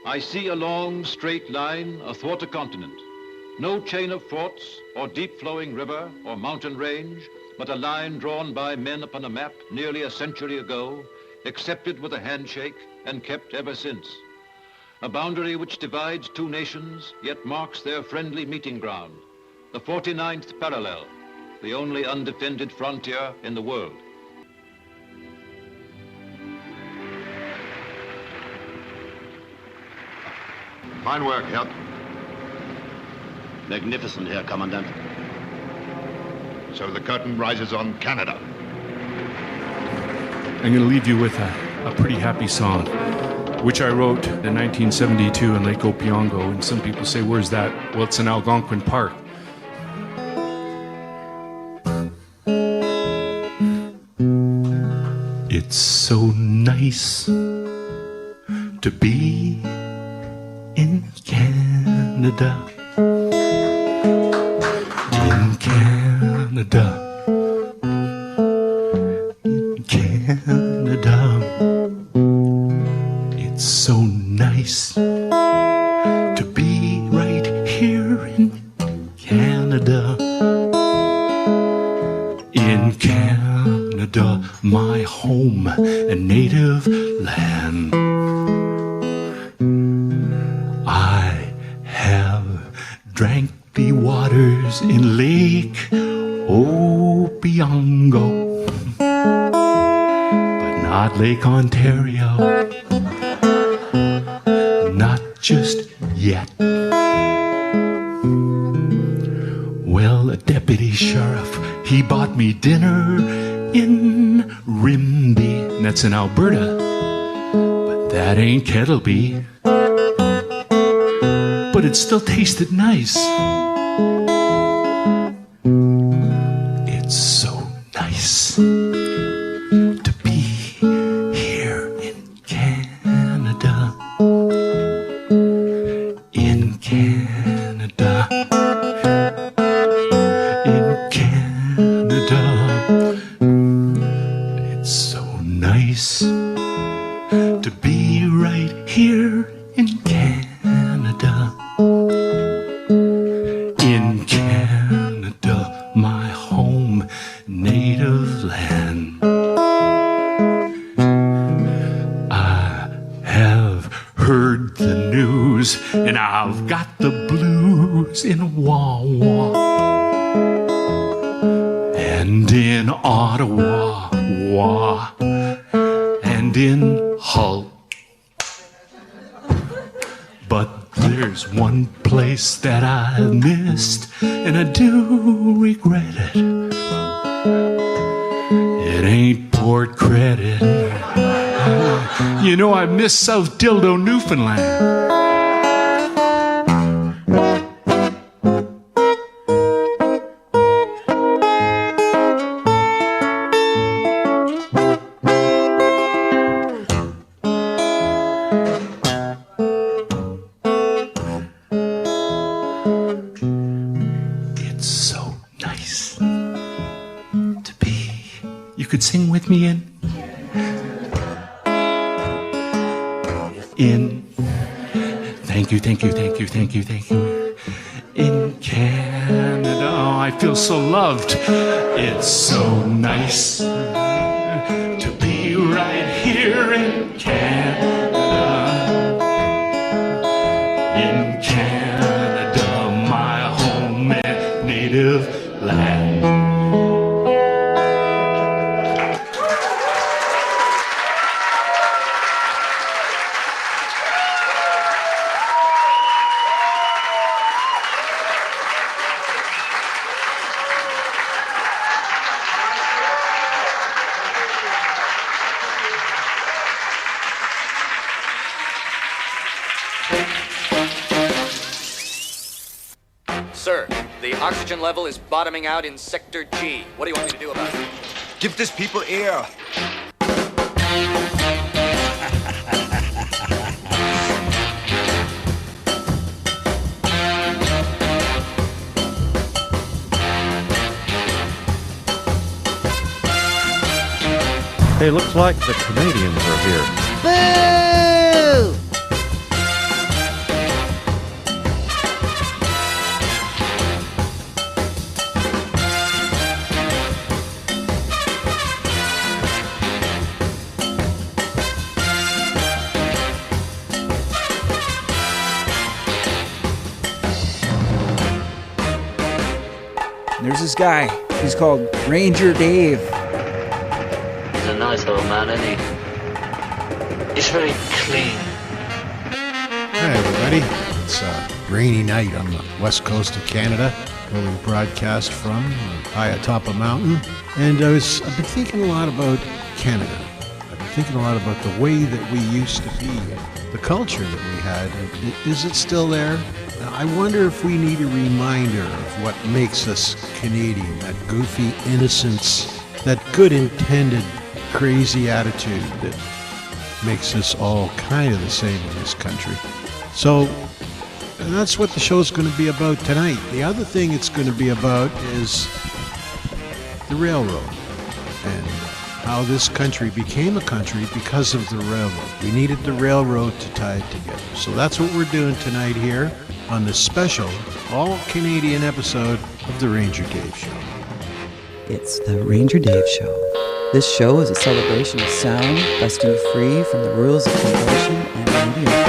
I see a long, straight line athwart a continent. No chain of forts or deep-flowing river or mountain range, but a line drawn by men upon a map nearly a century ago, accepted with a handshake and kept ever since. A boundary which divides two nations, yet marks their friendly meeting ground. The 49th parallel, the only undefended frontier in the world. Fine work, Herr. Magnificent, Herr Commandant. So the curtain rises on Canada. I'm going to leave you with a pretty happy song, which I wrote in 1972 in Lake Opiongo. And some people say, where's that? Well, it's in Algonquin Park. It's so nice to be in Canada. In Canada. In Canada. It's so nice to be right here in Canada. In Canada, my home and native land. I have drank the waters in Lake Opiongo, but not Lake Ontario, not just yet. Well, a deputy sheriff, he bought me dinner in Rimbey, and that's in Alberta, but that ain't Kettleby. But it still tasted nice. It's so nice to be here in Canada. In Canada. In Canada. It's so nice to be right here in Canada. In Canada, my home, native land. I have heard the news, and I've got the blues in Wawa and in Ottawa, and in Hull. But there's one place that I missed, and I do regret it. It ain't Port Credit. You know, I miss South Dildo, Newfoundland. Sing with me in thank you, thank you, thank you, thank you, thank you. In Canada, oh, I feel so loved. It's so nice to be right here in Canada. In Canada, my home and native land. Sir, the oxygen level is bottoming out in Sector G. What do you want me to do about it? Give these people air. Hey, looks like the Canadians are here. Boo! There's this guy. He's called Ranger Dave. He's a nice old man, isn't he? He's very clean. Hi, everybody. It's a rainy night on the west coast of Canada, where we broadcast from high atop a mountain. And I've been thinking a lot about Canada. I've been thinking a lot about the way that we used to be, the culture that we had. Is it still there? I wonder if we need a reminder of what makes us Canadian, that goofy innocence, that good intended crazy attitude that makes us all kind of the same in this country. So that's what the show's going to be about tonight. The other thing it's going to be about is the railroad and how this country became a country because of the railroad. We needed the railroad to tie it together. So that's what we're doing tonight here on this special all-Canadian episode of The Ranger Dave Show. It's The Ranger Dave Show. This show is a celebration of sound, busting free from the rules of convention and media,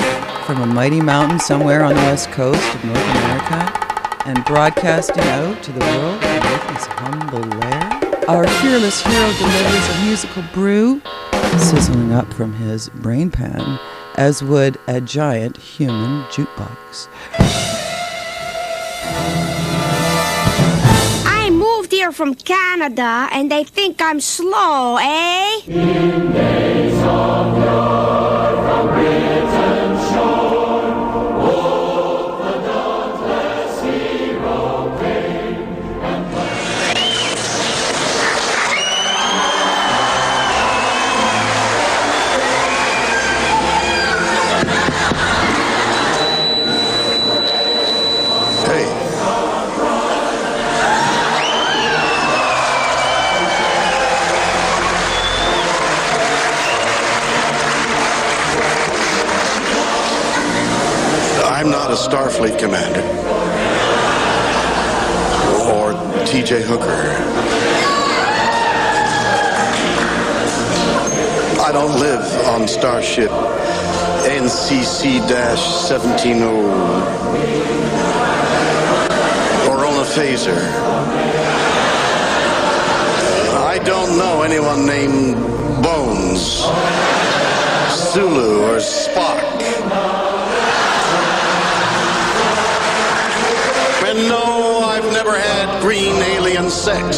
from a mighty mountain somewhere on the west coast of North America, and broadcasting out to the world from this humble lair. Our fearless hero delivers a musical brew, sizzling up from his brain pan, as would a giant human jukebox. I moved here from Canada, and they think I'm slow, eh? In days of yore, from Britain's shore, oh, the dauntless hero came and I'm not a Starfleet commander or TJ Hooker. I don't live on Starship NCC-170 or on a phaser. I don't know anyone named Bones, Sulu, or Spock. And no, I've never had green alien sex.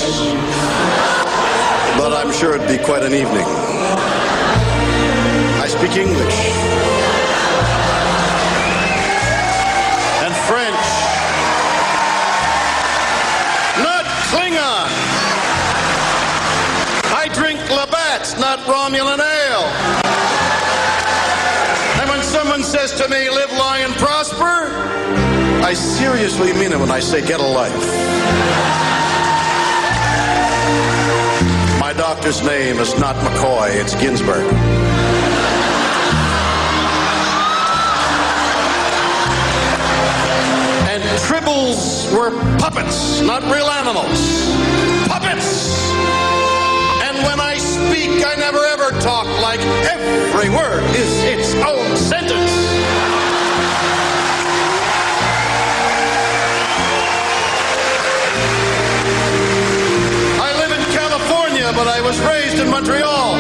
But I'm sure it'd be quite an evening. I speak English. And French. Not Klingon. I drink Labatt's, not Romulan ale. And when someone says to me, live long and prosper, I seriously mean it when I say get a life. My doctor's name is not McCoy, it's Ginsburg. And tribbles were puppets, not real animals. Puppets! And when I speak, I never ever talk like every word is its own sentence. But I was raised in Montreal.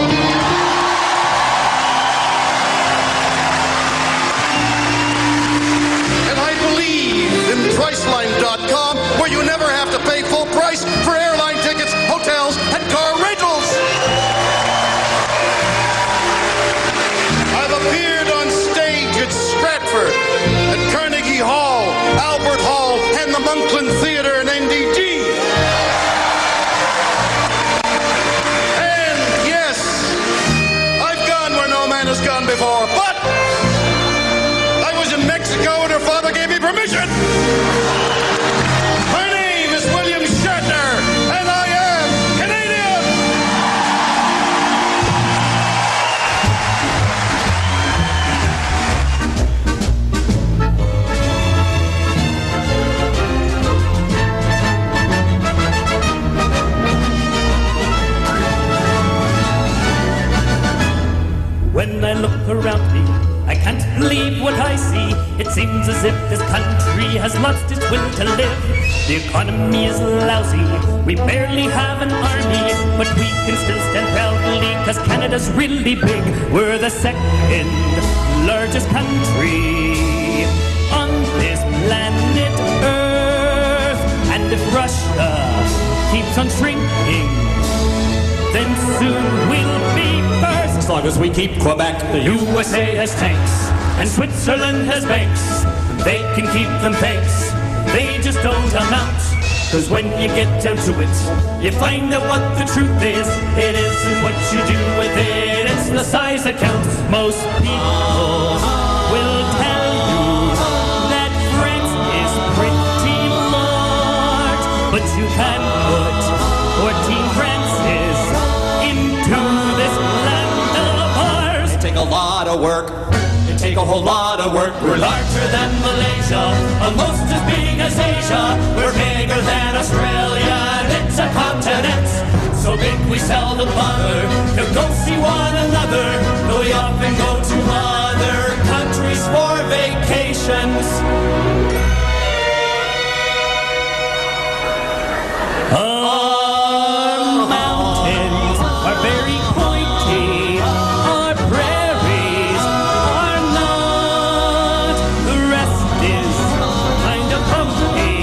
And I believe in Priceline.com, where you never have to pay full price for airline tickets, hotels, and car rentals. I've appeared on stage at Stratford, at Carnegie Hall, Albert Hall, and the Monkland Theater in NDG. Has gone before, but I was in Mexico and her father gave me permission. My name is William Shatner, and I am Canadian. When I look around me, I can't believe what I see. It seems as if this country has lost its will to live. The economy is lousy, we barely have an army, but we can still stand proudly, cause Canada's really big. We're the second largest country on this planet Earth. And if Russia keeps on shrinking, then soon we'll be first. As long as we keep Quebec, the USA has tanks, and Switzerland has banks. They can keep them thanks, they just don't amount. Cause when you get down to it, you find out what the truth is. It isn't what you do with it, it's the size that counts. Most people will tell you that France is pretty large, but you can put 14 Frances into this land of ours. It take a lot of work. Take a whole lot of work. We're larger than Malaysia, almost as big as Asia. We're bigger than Australia, and it's a continent. So big we seldom bother to go see one another, though we often go to other countries for vacations. Our mountains are very pointy, our prairies are not. The rest is kind of bumpy,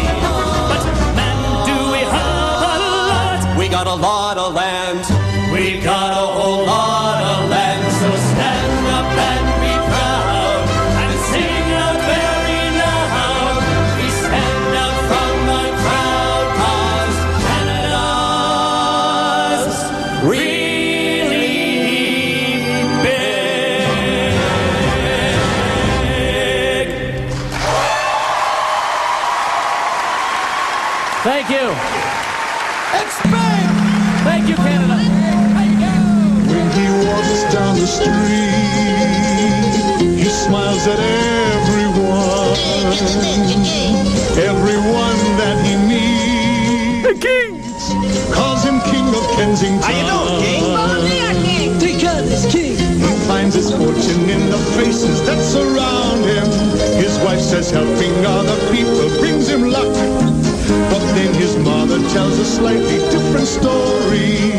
but man, do we have a lot. We got a lot of land. We got a whole lot of land, so stand up and be proud and sing out very loud. We stand out from the crowd, cause Canada's really big. Thank you. It's big! Thank you, Canada. When he walks down the street, he smiles at everyone. Everyone that he meets. The king! Calls him King of Kensington. How you doing, King? King! Because he's king. He finds his fortune in the faces that surround him. His wife says helping other people brings him luck. But then his mother tells a slightly different story.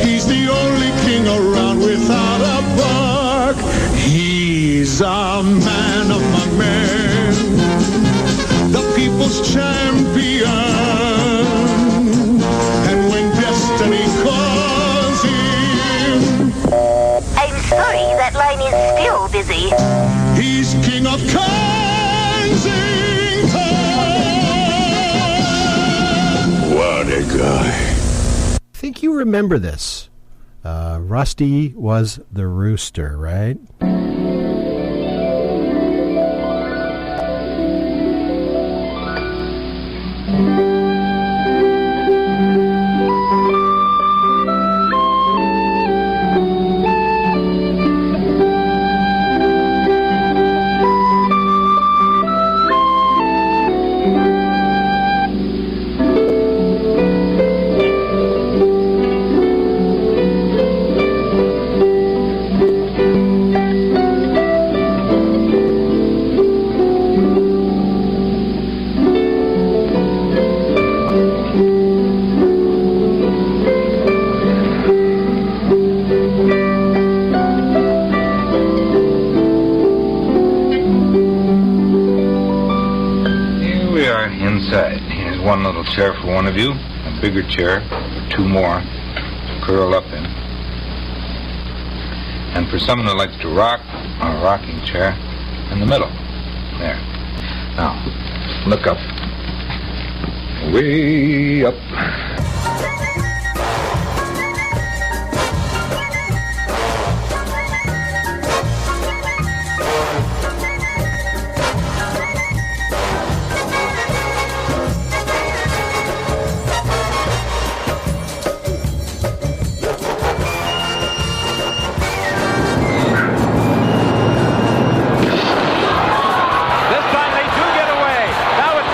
He's the only king around without a buck. He's a man among men, the people's champion. And when destiny calls him, I'm sorry, that line is still busy. he's king of Kensington. What a guy. I think you remember this. Rusty was the rooster, right? One little chair for one of you, a bigger chair for two more to curl up in. And for someone who likes to rock, a rocking chair in the middle. There. Now, look up. Way up.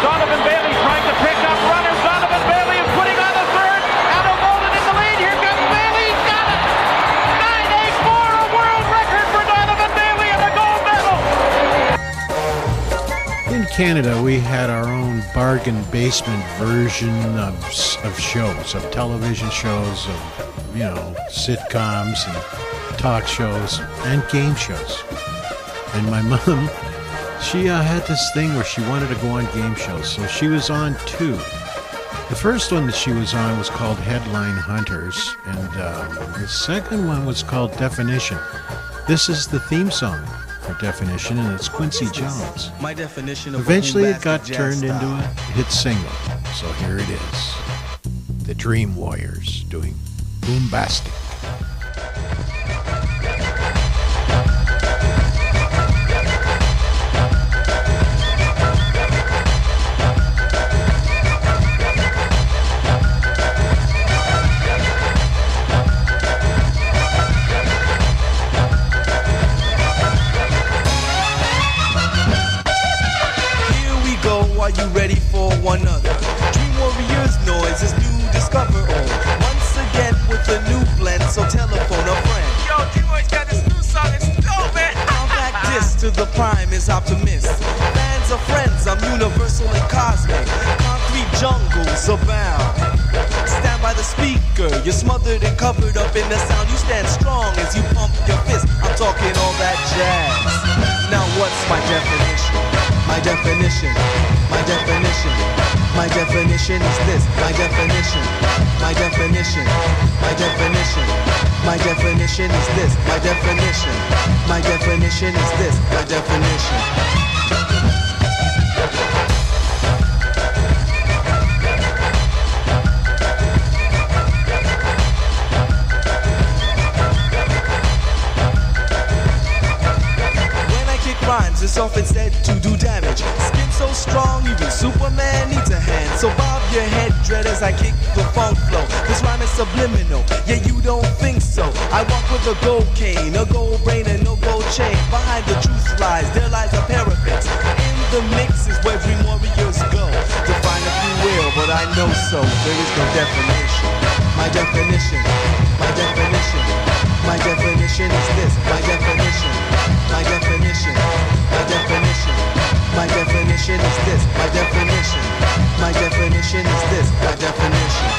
Donovan Bailey trying to pick up runners. Donovan Bailey is putting on the Canada, we had our own bargain basement version of shows, of television shows, of, sitcoms and talk shows and game shows. And my mom, she had this thing where she wanted to go on game shows, so she was on 2. The first one that she was on was called Headline Hunters, and the second one was called Definition. This is the theme song for Definition, and it's Quincy Jones. My definition of Eventually it got turned into a hit single, so here it is. The Dream Warriors doing Boombastic. Are you ready for one other? Dream Warriors noise is new, discover all. Once again with a new blend, so telephone a friend. Yo, Dream Warriors got this new song, it's dope, man. I'll back this to the prime is optimist. Fans are friends, I'm universal and cosmic. Concrete jungles abound. Stand by the speaker, you're smothered and covered up in the sound. You stand strong as you pump your fist. I'm talking all that jazz. Now what's my definition? My definition, my definition, my definition is this. My definition, my definition, my definition, my definition is this. My definition, my definition is this. My definition. Rhymes is often said to do damage. Skin so strong, even Superman needs a hand. So bob your head, dread, as I kick the funk flow. This rhyme is subliminal, yeah, you don't think so. I walk with a gold cane, a gold brain, and no gold chain. Behind the truth lies, there lies a parapet. In the mix is where Dream Warriors go. Define if you will, but I know so. There is no definition. My definition, my definition, my definition is this. My definition, my definition, my definition, my definition is this. My definition, my definition is this. My definition.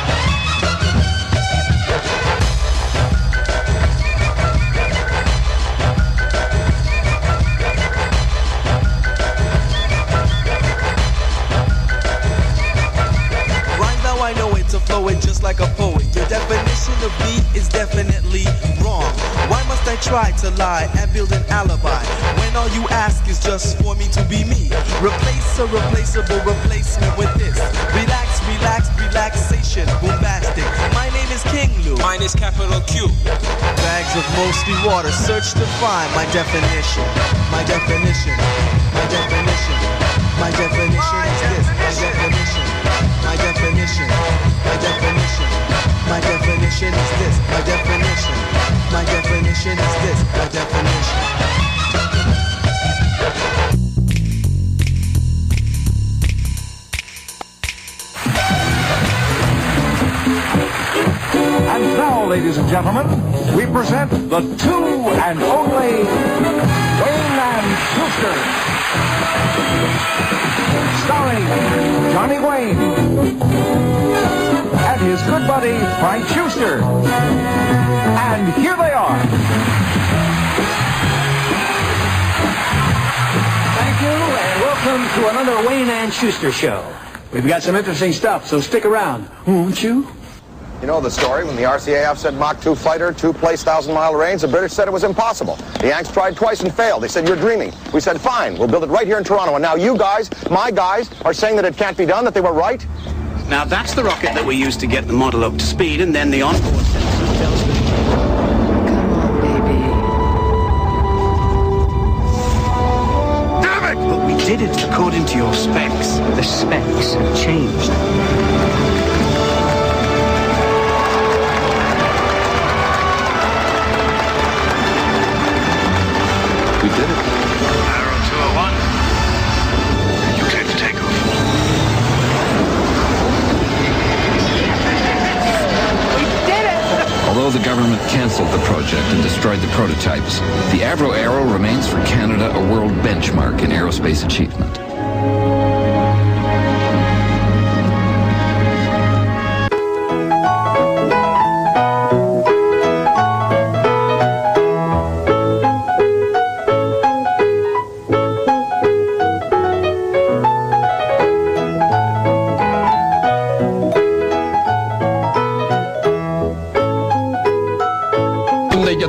Rhyme now I know it to flow it just like a poet. Your definition of me is definitely wrong. Why must I try to lie and build an alibi when all you ask is just for me to be me? Replace a replaceable replacement with this. Relax, relax, relaxation, boombastic. My name is King Lou. Mine is capital Q. Bags of mostly water, search to find my definition. My definition, my definition, my definition is this. My definition, my definition, my definition, my definition is this. My definition, my definition is this. My definition. And now, ladies and gentlemen, we present the two and only Wayne and Schuster. Starring Johnny Wayne and his good buddy Frank Schuster. And here they are. Thank you, and welcome to another Wayne and Schuster show. We've got some interesting stuff, so stick around, won't you? You know the story. When the RCAF said Mach 2 fighter, 2-place 1,000-mile range, the British said it was impossible. The Yanks tried twice and failed. They said, you're dreaming. We said, fine, we'll build it right here in Toronto. And now you guys, my guys, are saying that it can't be done, that they were right? Now that's the rocket that we used to get the model up to speed, and then the onboard sensor tells me. Damn it! But we did it according to your specs. The specs have changed. We did it. Arrow 201. You cleared for takeoff. We did it! Although the government canceled the project and destroyed the prototypes, the Avro Arrow remains for Canada a world benchmark in aerospace achievement.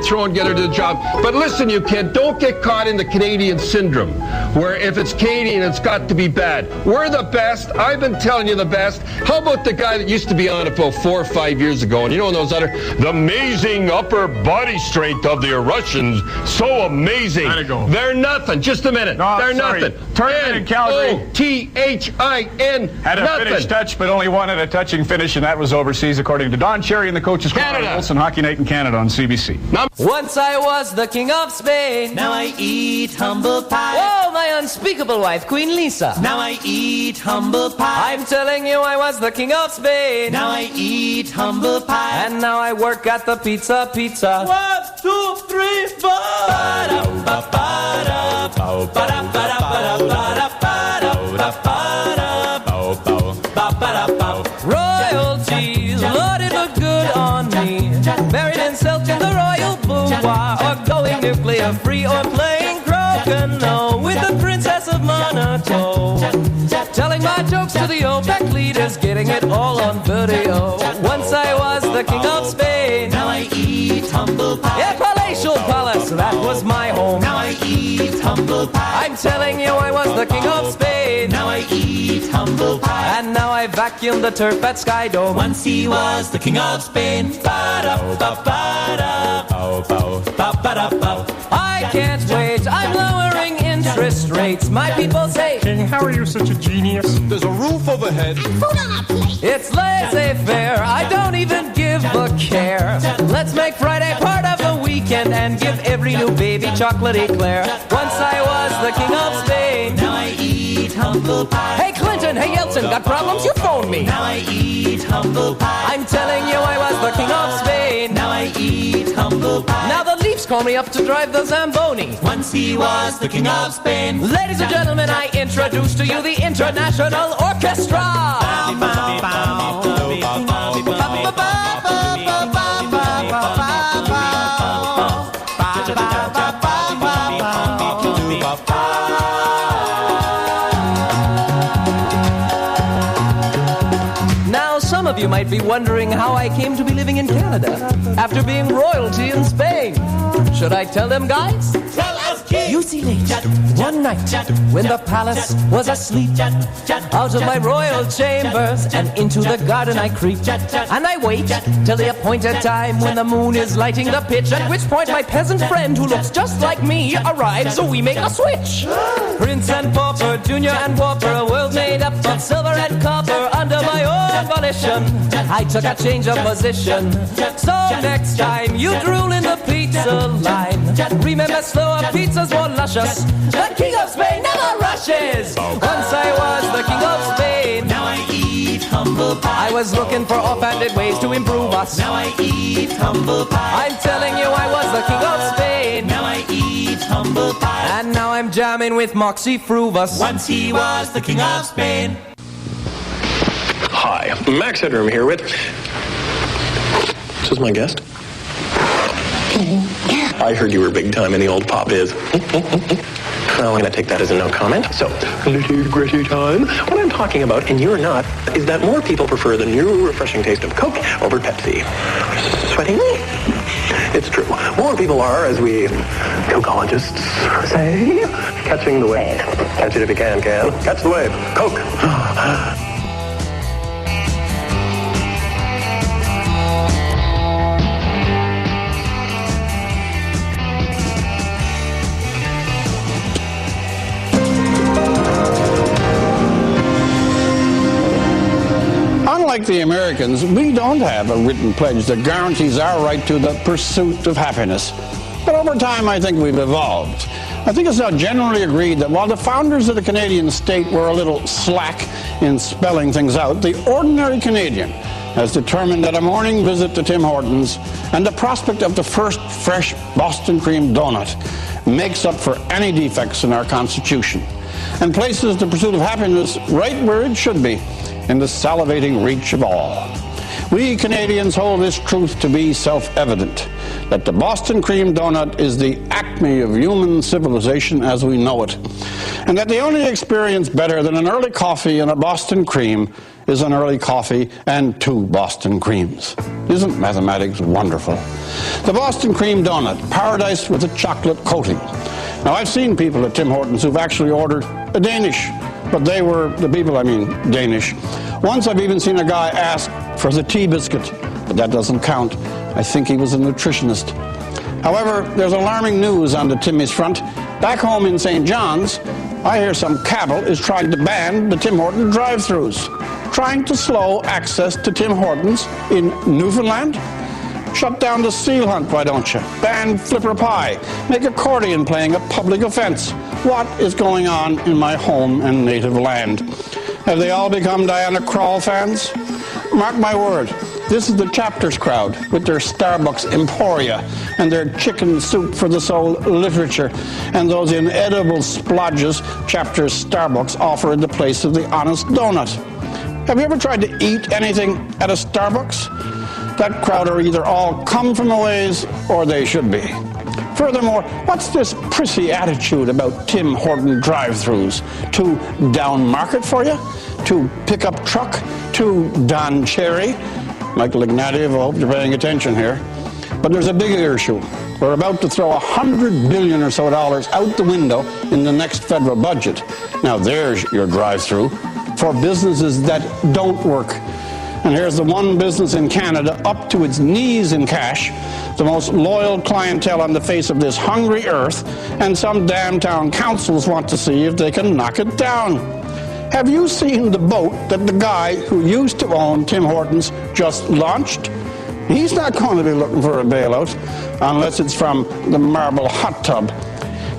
throw and get her to the job. But listen, you kid, don't get caught in the Canadian syndrome, where if it's Canadian, it's got to be bad. We're the best. I've been telling you the best. How about the guy that used to be on it about 4 or 5 years ago? And you know those other, the amazing upper body strength of the Russians. So amazing. They're nothing. Just a minute. No, They're sorry. nothing. Tournament in Calgary. N-O-T-H-I-N. Had a nothing. finished touch, but only one at a touching finish, and that was overseas, according to Don Cherry and the coaches' Canada. Wilson Hockey Night in Canada on CBC. Once I was the king of Spain. Now I eat humble pie. Oh, my unspeakable wife, Queen Lisa. Now I eat humble pie. I'm telling you, I was the king of Spain. Now I eat humble pie. And now I work at the Pizza. 1, 2, 3, 4. Royalties, Lord, it looked good on me. Buried in silk in the royal boudoir, or going nuclear free, or playing croquet with the Princess of Monaco. Telling my jokes to the OPEC leaders, getting it all on video. Once I was the king of Spain. Now I eat humble pie. Yeah, palatial palace, that was my home. Now I eat humble pie. I'm telling you, I was the king of Spain. Now I eat humble pie. And now I vacuum the turf at Sky Dome. Once he was the king of Spain. I can't wait, I'm lowering interest rates. My people say, King, how are you such a genius? There's a roof overhead. Food on our plate. It's laissez-faire, I don't even give a care. Let's make Friday part of the weekend and give every new baby chocolate eclair. Once I was the king of Spain. Now I eat humble pie. Hey Clinton, hey Yeltsin, got problems? You phone me. Now I eat humble pie. I'm telling you, I was the king of Spain. Now I eat humble pie. Now the Leafs call me up to drive the Zamboni. Once he was the king of Spain. Ladies and gentlemen, I introduce to you the International Orchestra. Now, some of you might be wondering how I came to be living in Canada after being royalty in Spain. Should I tell them, guys? Tell us, King! You see, late one night when the palace was asleep, out of my royal chambers and into the garden I creep, and I wait till the appointed time when the moon is lighting the pitch, at which point my peasant friend who looks just like me arrives, so we make a switch. Prince and pauper, junior and whopper, a world made up of silver and copper under my own volition. I took a change of position, so next time you drool in the pizza line, remember slower pizzas more luscious. The king of Spain never rushes. Once I was the king of Spain. Now I eat humble pie. I was looking for offhanded ways to improve us. Now I eat humble pie. I'm telling you, I was the king of Spain. Now I eat humble pie. And now I'm jamming with Moxie Fruvus. Once he was the king of Spain. Hi, Max Headroom here with... This is my guest. I heard you were big time in the old pop biz. Well, I'm going to take that as a no comment. So, nitty gritty time. What I'm talking about, and you're not, is that more people prefer the new refreshing taste of Coke over Pepsi. Sweating? It's true. More people are, as we Cokeologists say, catching the wave. Catch it if you can. Catch the wave. Coke. Unlike the Americans, we don't have a written pledge that guarantees our right to the pursuit of happiness. But over time, I think we've evolved. I think it's now generally agreed that while the founders of the Canadian state were a little slack in spelling things out, the ordinary Canadian has determined that a morning visit to Tim Hortons and the prospect of the first fresh Boston cream donut makes up for any defects in our Constitution and places the pursuit of happiness right where it should be, in the salivating reach of all. We Canadians hold this truth to be self-evident. that the Boston cream donut is the acme of human civilization as we know it, and that the only experience better than an early coffee and a Boston cream is an early coffee and 2 Boston creams. Isn't mathematics wonderful? The Boston cream donut, paradise with a chocolate coating. Now, I've seen people at Tim Hortons who've actually ordered a Danish, but they were, the people I mean, Danish. Once I've even seen a guy ask for the tea biscuit, but that doesn't count. I think he was a nutritionist. However, there's alarming news on the Timmy's front. Back home in St. John's, I hear some cabal is trying to ban the Tim Hortons drive-thrus, trying to slow access to Tim Hortons in Newfoundland. Shut down the seal hunt, why don't you? Ban flipper pie. Make accordion playing a public offense. What is going on in my home and native land? Have they all become Diana Krall fans? Mark my word, this is the Chapters crowd with their Starbucks Emporia and their chicken soup for the soul literature and those inedible splodges Chapters Starbucks offer in the place of the honest donut. Have you ever tried to eat anything at a Starbucks? That crowd are either all come from a ways or they should be. Furthermore, what's this prissy attitude about Tim Horton drive-thrus? Too down market for you? Too pickup truck? Too Don Cherry? Michael Ignatieff, I hope you're paying attention here. But there's a bigger issue. We're about to throw $100 billion or so out the window in the next federal budget. Now there's your drive-thru for businesses that don't work. And here's the one business in Canada up to its knees in cash, the most loyal clientele on the face of this hungry earth, and some damn town councils want to see if they can knock it down. Have you seen the boat that the guy who used to own Tim Hortons just launched? He's not going to be looking for a bailout unless it's from the Marble Hot Tub.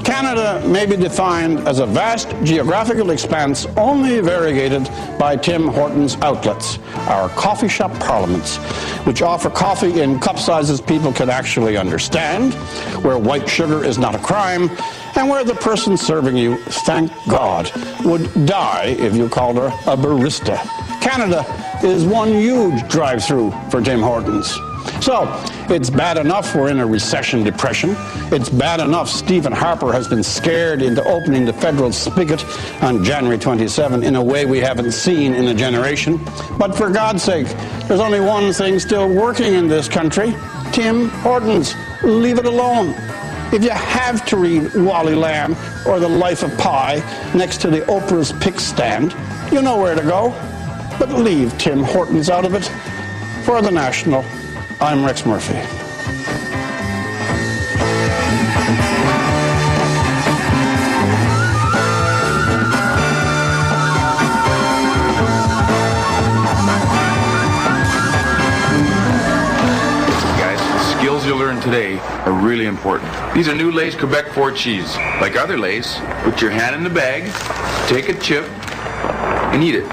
Canada may be defined as a vast geographical expanse only variegated by Tim Hortons outlets, our coffee shop parliaments, which offer coffee in cup sizes people can actually understand, where white sugar is not a crime, and where the person serving you, thank God, would die if you called her a barista. Canada is one huge drive-through for Tim Hortons. So, it's bad enough we're in a recession depression. It's bad enough Stephen Harper has been scared into opening the federal spigot on January 27 in a way we haven't seen in a generation. But for God's sake, there's only one thing still working in this country: Tim Hortons. Leave it alone. If you have to read Wally Lamb or The Life of Pi next to the Oprah's pick stand, you know where to go. But leave Tim Hortons out of it. For The National, I'm Rex Murphy. Guys, the skills you'll learn today are really important. These are new Lay's Quebec 4 cheese. Like other Lay's, put your hand in the bag, take a chip, and eat it.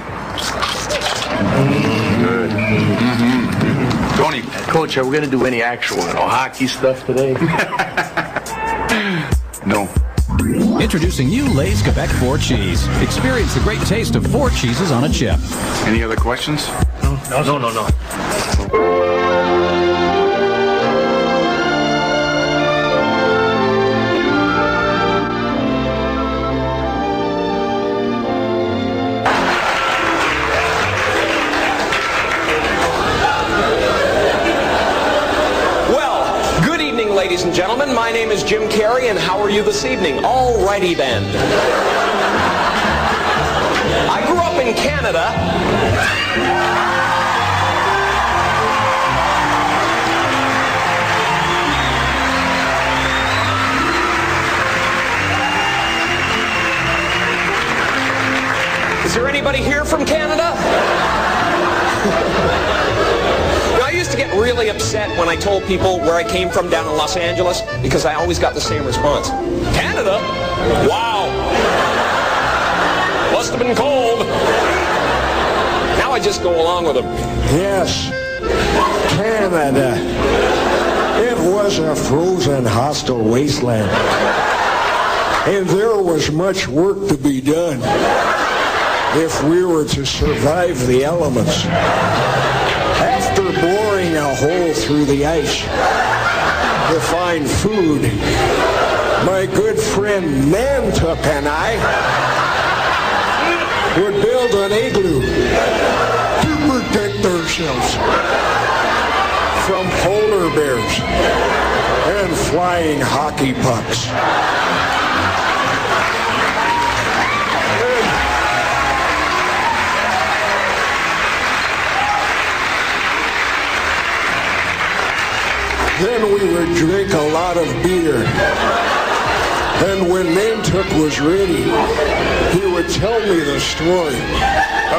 Good. Mm-hmm. Tony. Coach, are we going to do any actual hockey stuff today? No. Introducing new Lay's Quebec 4 cheese. Experience the great taste of 4 cheeses on a chip. Any other questions? No. Ladies and gentlemen, my name is Jim Carrey, and how are you this evening? Alrighty then. I grew up in Canada. Is there anybody here from Canada? I used to get really upset when I told people where I came from down in Los Angeles because I always got the same response. Canada? Wow. Must have been cold. Now I just go along with them. Yes, Canada. It was a frozen, hostile wasteland. And there was much work to be done if we were to survive the elements. After boring a hole through the ice, to find food, my good friend Nantuck and I would build an igloo to protect ourselves from polar bears and flying hockey pucks. Then we would drink a lot of beer. And when Nantuck was ready, he would tell me the story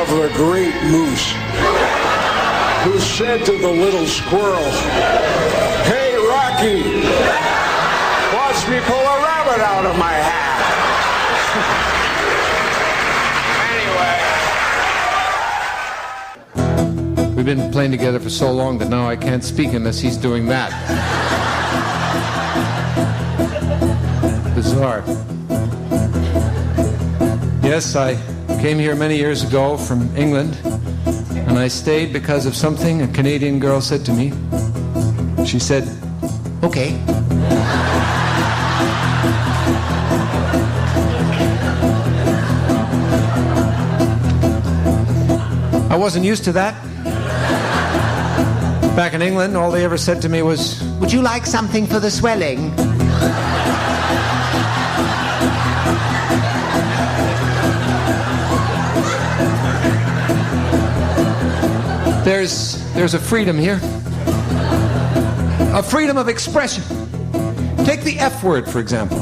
of the great moose who said to the little squirrel, "Hey, Rocky, watch me pull a rabbit out of my hat." We've been playing together for so long that now I can't speak unless he's doing that. Bizarre. Yes, I came here many years ago from England, and I stayed because of something a Canadian girl said to me. She said, "Okay." I wasn't used to that. Back in England, all they ever said to me was, "Would you like something for the swelling?" There's a freedom here. A freedom of expression. Take the F word, for example.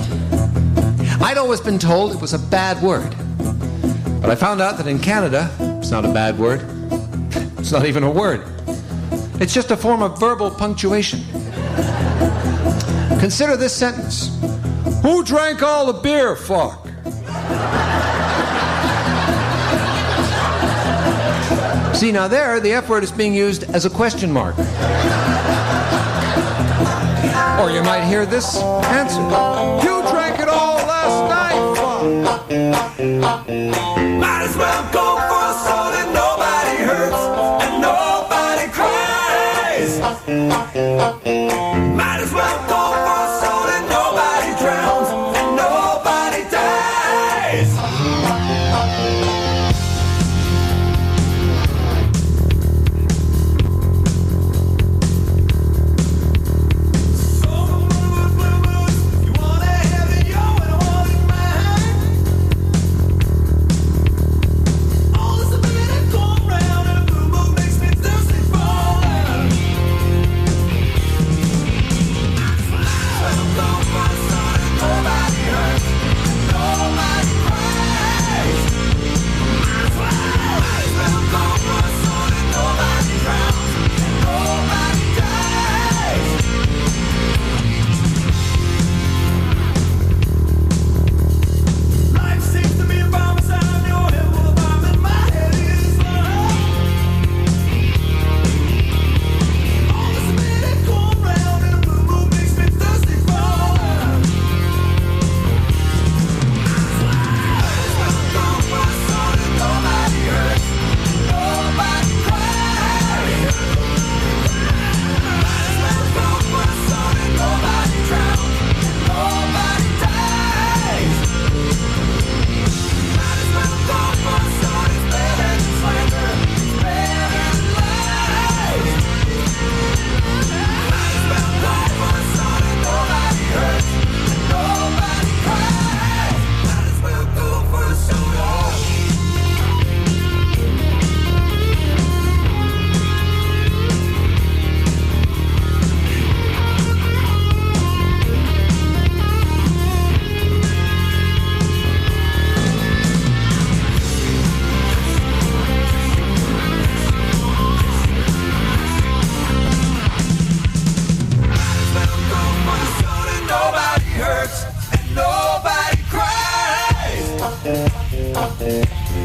I'd always been told it was a bad word. But I found out that in Canada, it's not a bad word. It's not even a word. It's just a form of verbal punctuation. Consider this sentence. Who drank all the beer, fuck? See, now there, the F word is being used as a question mark. Or you might hear this answer. You drank it all last night, fuck. Might as well go for a so that nobody hurts and nobody cries. Might as well go for a so that nobody drowns and nobody dies.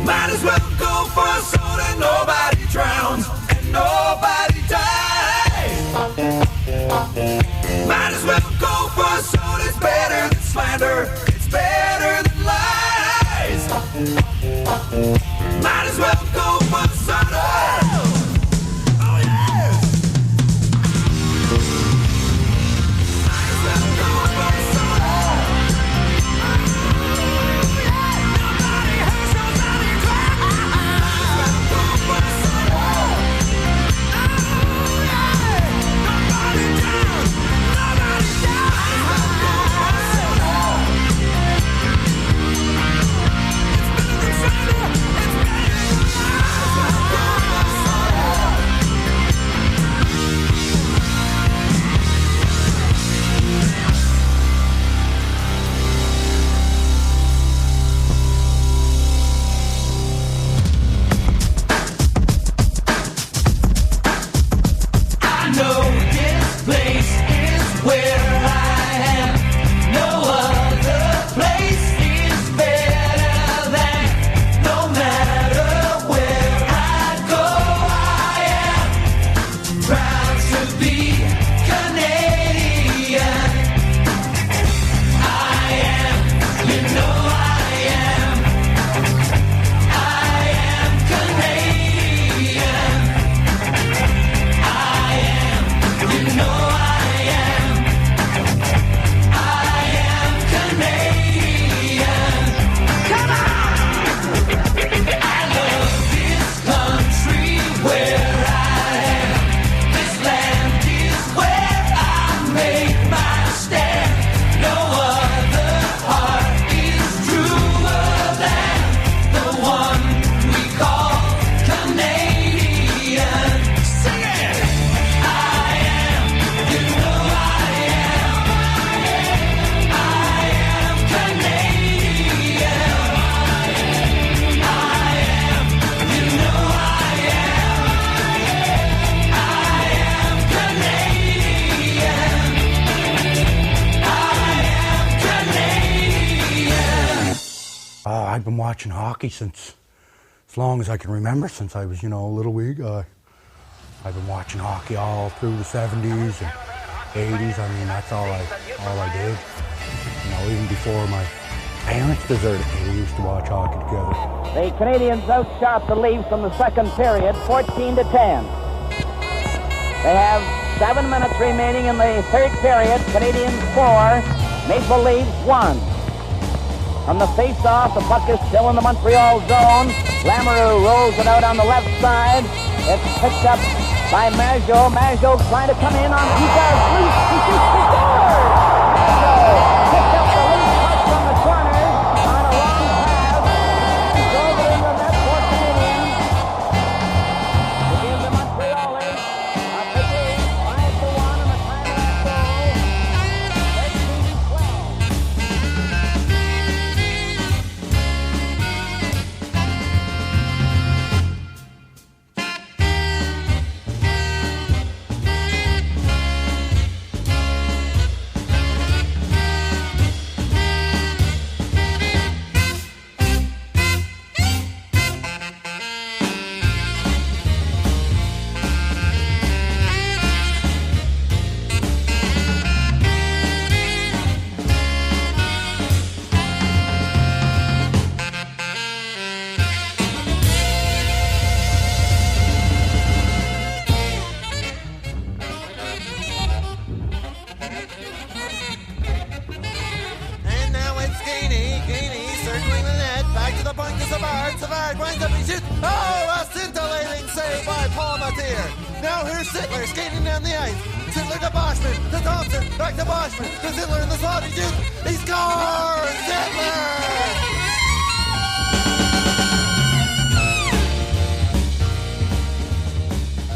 Might as well go for a soda. Nobody drowns and nobody dies. Might as well go for a soda. It's better than slander. It's better than lies. Might as well go for a soda. Oh yeah. been watching hockey since as long as I can remember, since I was, a little wee guy. I've been watching hockey all through the 70s and 80s. I mean, that's all I did. Even before my parents deserted me, we used to watch hockey together. The Canadians outshot the Leafs in the second period, 14-10. They have 7 minutes remaining in the third period. Canadians 4, Maple Leafs 1. From the face-off, the puck is still in the Montreal zone. Lamoureux rolls it out on the left side. It's picked up by Maggio. Maggio trying to come in on. He does. He shoots the score. Maggio picked up the loose puck from the corner on a long pass. He drove it in the net for Canadians. To give the Montrealers a big lead, 5-1 in the time of that goal. 13-12. Savard winds up and shoots. Oh, a scintillating save by Paul Matier. Now here's Sittler skating down the ice. Sittler to Boschman, to Thompson, back to Boschman, to Sittler in the slot. He shoots. He scores! Sittler!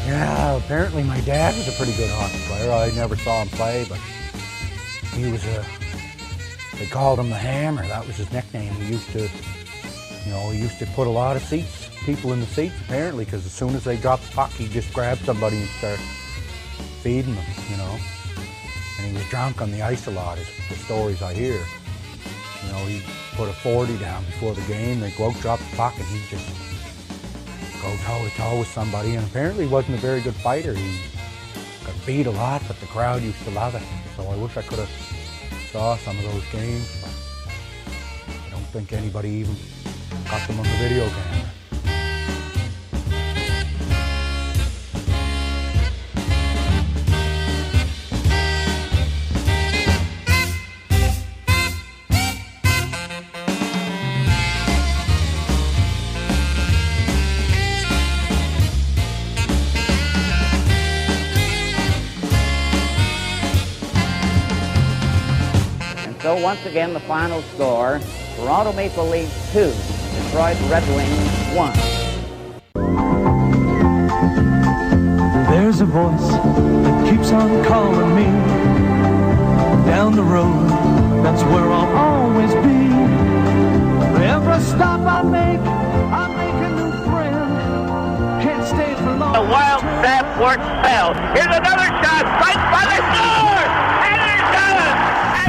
Yeah, apparently my dad was a pretty good hockey player. I never saw him play, but he was they called him the Hammer. That was his nickname. He used to, he used to put a lot of people in the seats, apparently, because as soon as they dropped the puck, he'd just grab somebody and start feeding them, And he was drunk on the ice a lot, is the stories I hear. He'd put a 40 down before the game, they'd go out, drop the puck, and he'd just go toe-to-toe with somebody, and apparently he wasn't a very good fighter. He got beat a lot, but the crowd used to love it. So I wish I could have saw some of those games, but I don't think anybody even got them on the video camera. So once again, the final score, Toronto Maple Leafs 2, Detroit Red Wings 1. There's a voice that keeps on calling me down the road, that's where I'll always be. Every stop I make a new friend. Can't stay for long. A wild snap works fell. Here's another shot, right by the score! And there's done!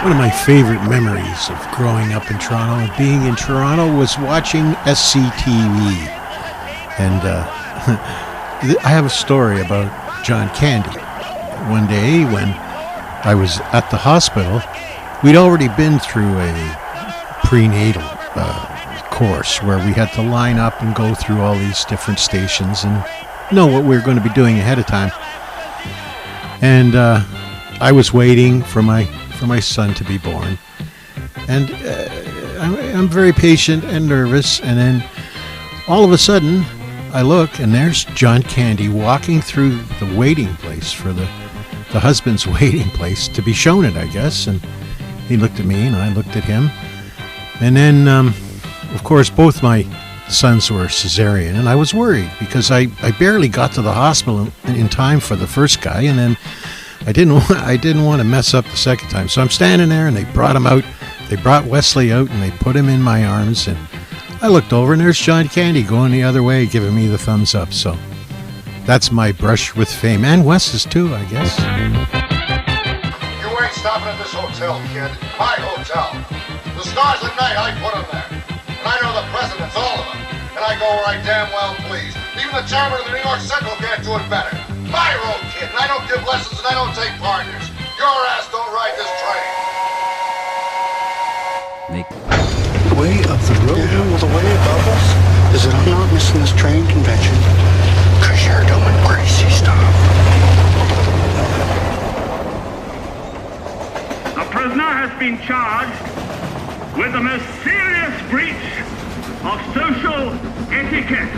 One of my favorite memories of growing up in Toronto and being in Toronto was watching SCTV. And I have a story about John Candy. One day when I was at the hospital, we'd already been through a prenatal course where we had to line up and go through all these different stations and know what we were going to be doing ahead of time. And I was waiting for my son to be born, and I'm very patient and nervous, and then all of a sudden I look and there's John Candy walking through the waiting place for the husband's waiting place to be shown it, I guess, and he looked at me and I looked at him, and then of course both my sons were cesarean, and I was worried because I barely got to the hospital in time for the first guy, and then I didn't want to mess up the second time. So I'm standing there, and they brought him out. They brought Wesley out, and they put him in my arms. And I looked over, and there's John Candy going the other way, giving me the thumbs up. So that's my brush with fame. And Wes's too, I guess. You ain't stopping at this hotel, kid. My hotel. The stars at night, I put them there. And I know the press right damn well pleased. Even the chairman of the New York Central can't do it better. My road kid, and I don't give lessons and I don't take partners. Your ass don't ride this train. Way up the road. Yeah, well, the way above us is that I'm not missing this train convention because you're doing crazy stuff. The prisoner has been charged with the most serious breach of social etiquette.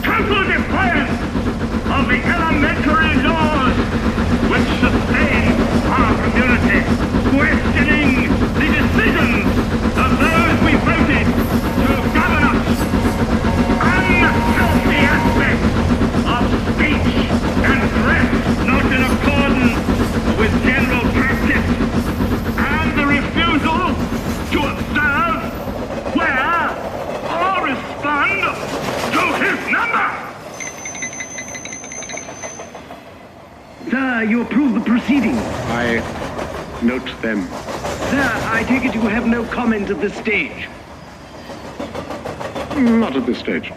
Total defiance of the elementary laws which sustain our community. Questioning the decisions of those we voted to govern us. Unhealthy aspects of speech and dress not in accordance with general practice. And the refusal to observe, wear, or respond to his number. Sir, you approve the proceedings? I note them. Sir, I take it you have no comment at this stage? Not at this stage.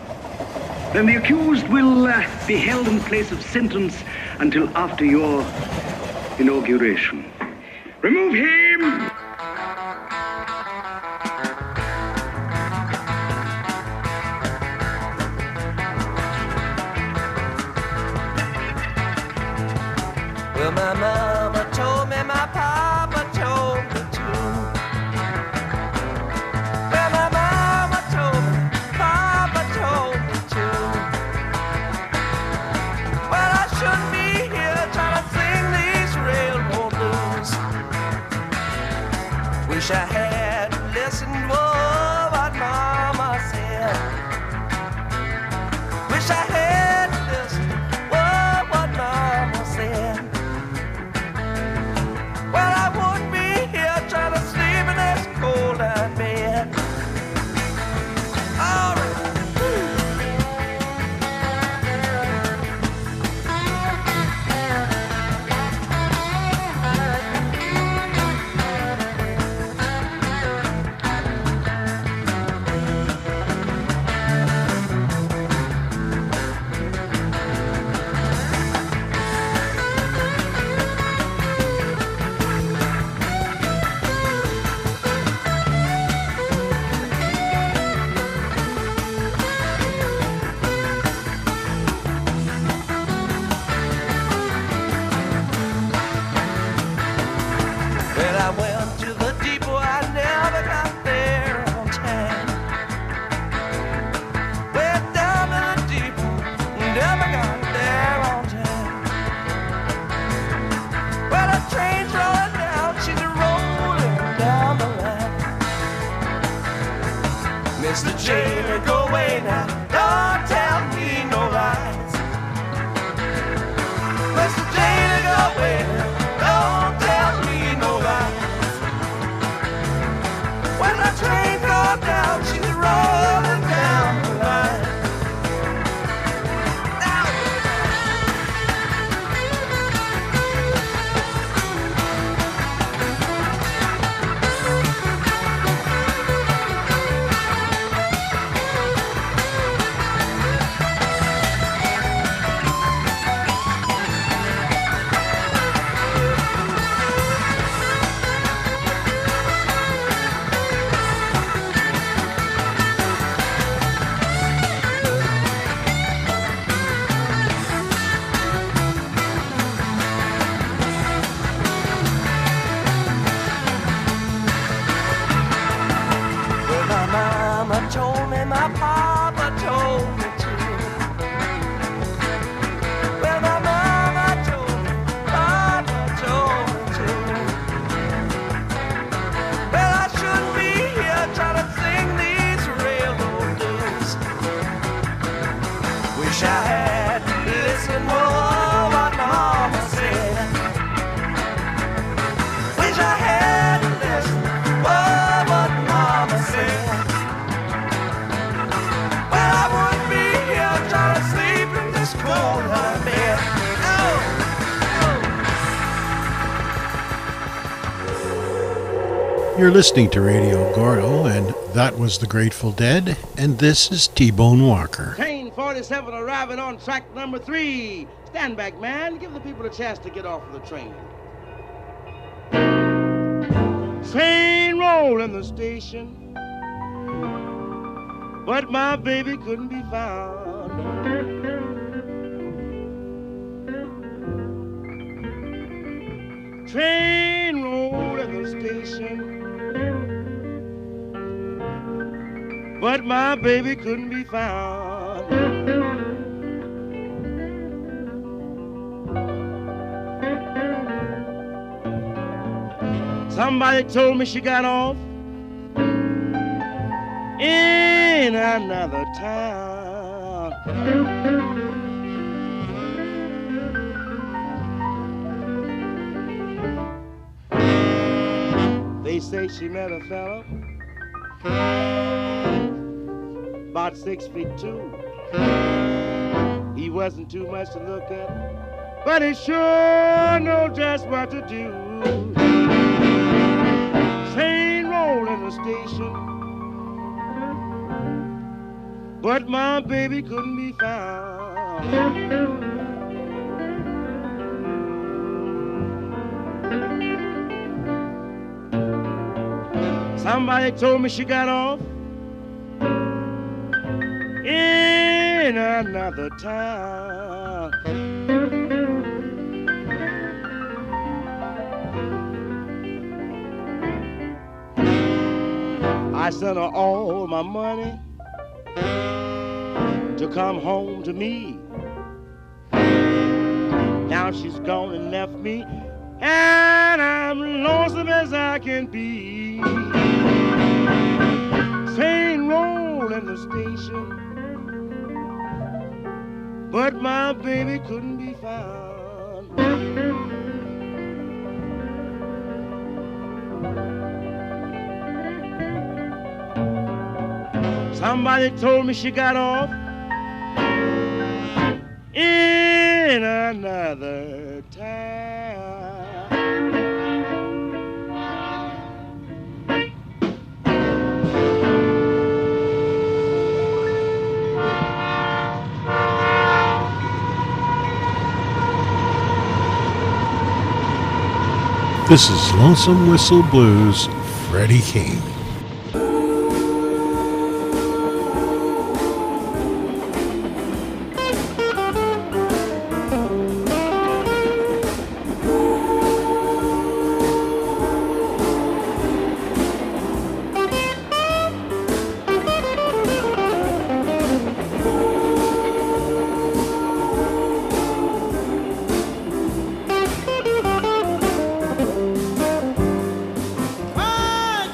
Then the accused will be held in place of sentence until after your inauguration. Remove him! Well, my mama told me, my papa told me too. Well, my mama told me, papa told me too. Well, I shouldn't be here trying to sing these railroad blues. Wish I had listened to what mama said. Wish I had listened to what mama said. Well, I wouldn't be here trying to sleep in this cold night bed. All right. Well, I went to the depot, I never got there on time. Went down to the depot, never got there on time. Well, the train's rolling down, she's rolling down the line. Mr. Jailer, go away now, don't tell me no lies. Mr. Jailer, go away now, don't tell me no lies. When the train goes down, she's rolling down the line. Well, my mama told me, my papa told me too. Well, my mama told me, papa told me too. Well, I shouldn't be here trying to sing these railroad blues. Wish I had listened more what mama said. Wish I had listened more what mama said. Well, I wouldn't be here trying to sleep in this cold hot bed. You're listening to Radio Gordo, and that was the Grateful Dead, and this is T-Bone Walker. Train 47 arriving on track number 3. Stand back, man. Give the people a chance to get off of the train. Train rolling the station, but my baby couldn't be found. Train rolling the station, but my baby couldn't be found. Somebody told me she got off in another town. They say she met a fella about 6'2". He wasn't too much to look at, but he sure knows just what to do. Train rolling the station, but my baby couldn't be found. Somebody told me she got off in another town. I sent her all my money to come home to me. Now she's gone and left me, and I'm lonesome as I can be. Train rolling the station, but my baby couldn't be found. Somebody told me she got off in another town. This is Lonesome Whistle Blues, Freddie King.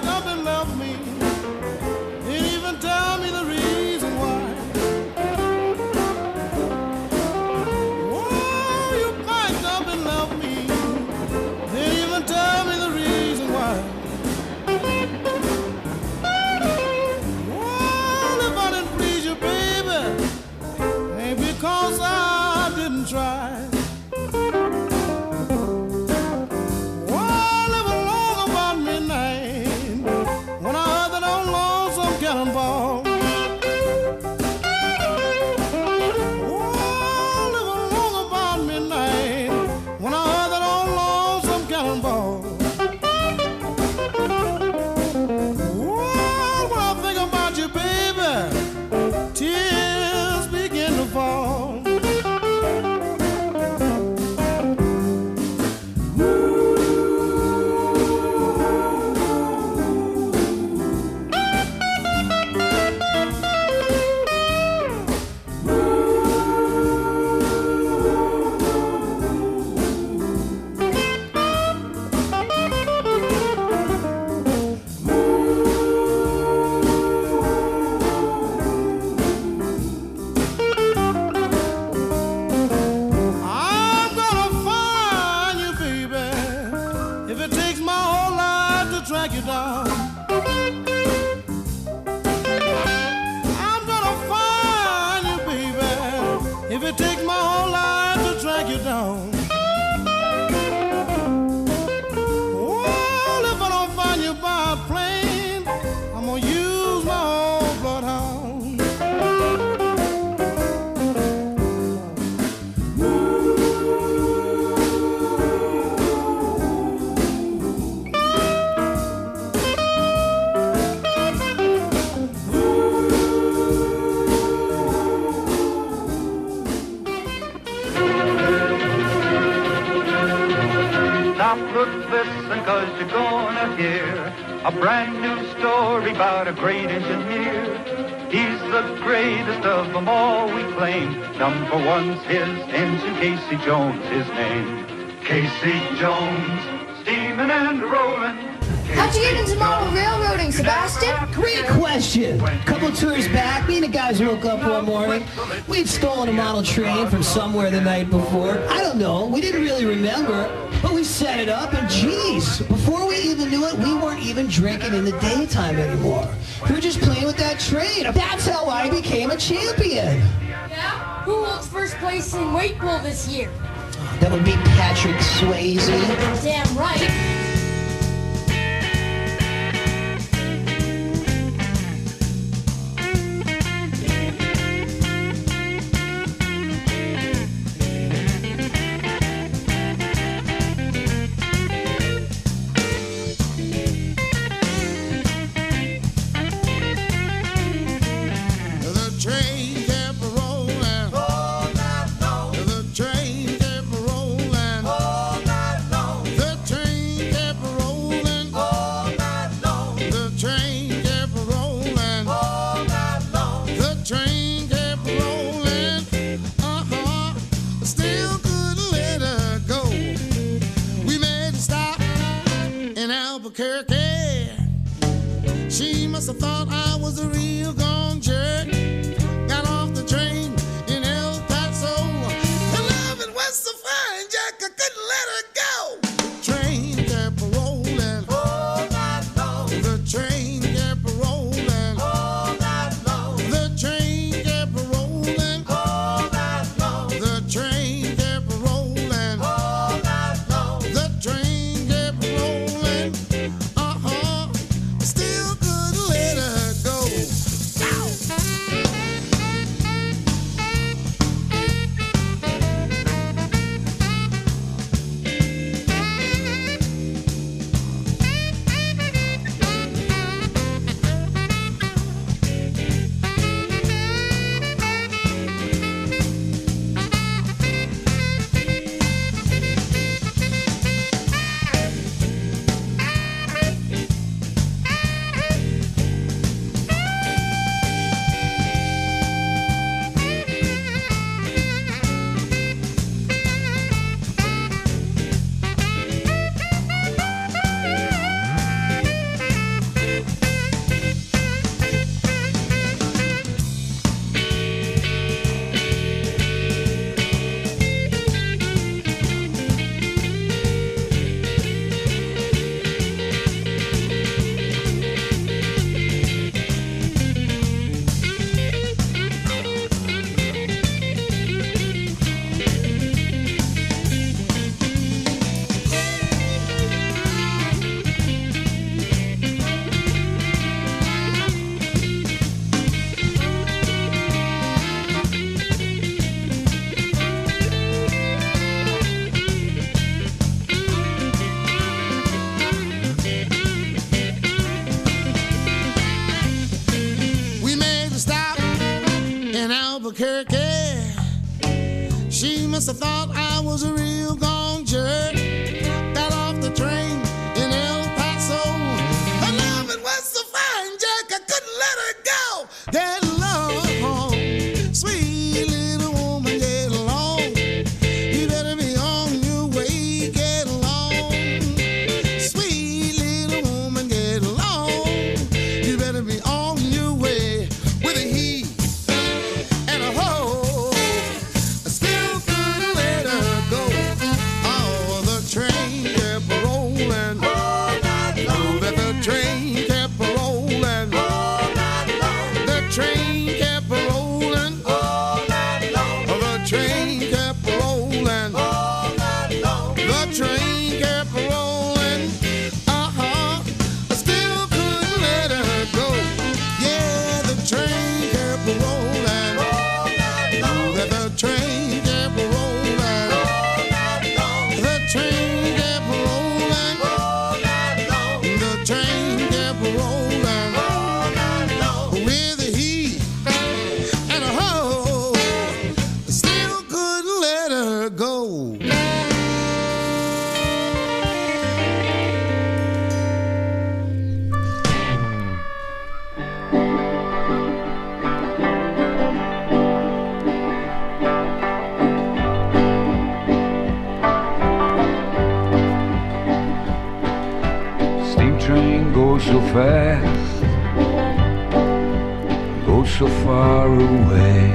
Up in the listen, cause you're gonna hear a brand new story about a great engineer. He's the greatest of them all, we claim. Number one's his engine, Casey Jones, his name. Casey Jones, steaming and rolling. How'd you get into model railroading, Sebastian? Great question. A couple tours back, me and the guys woke up one morning. We'd stolen a model train from somewhere the night before. I don't know. We didn't really remember, but we set it up, and geez, before we even knew it, we weren't even drinking in the daytime anymore. We were just playing with that train. That's how I became a champion. Yeah? Who holds first place in weight pull this year? That would be Patrick Swayze. Damn right. She must have thought I was a real gone jerk. Got off the train in El Paso. Her loving was so fine, Jack, I couldn't let her go. The train kept rolling all night long. The train kept rolling all night long. The train kept rolling all night long. The train kept rolling all night long. The train kept rolling. Still couldn't let her go. Albuquerque. She must have thought I was a real gone jerk. Got off the train in El Paso. Her loving was so fine, Jack, I couldn't let her go. Get along, sweet little woman, get along. You better be on your way, get along. Sweet little woman, get along. You better be on your way with a he. Train so far away.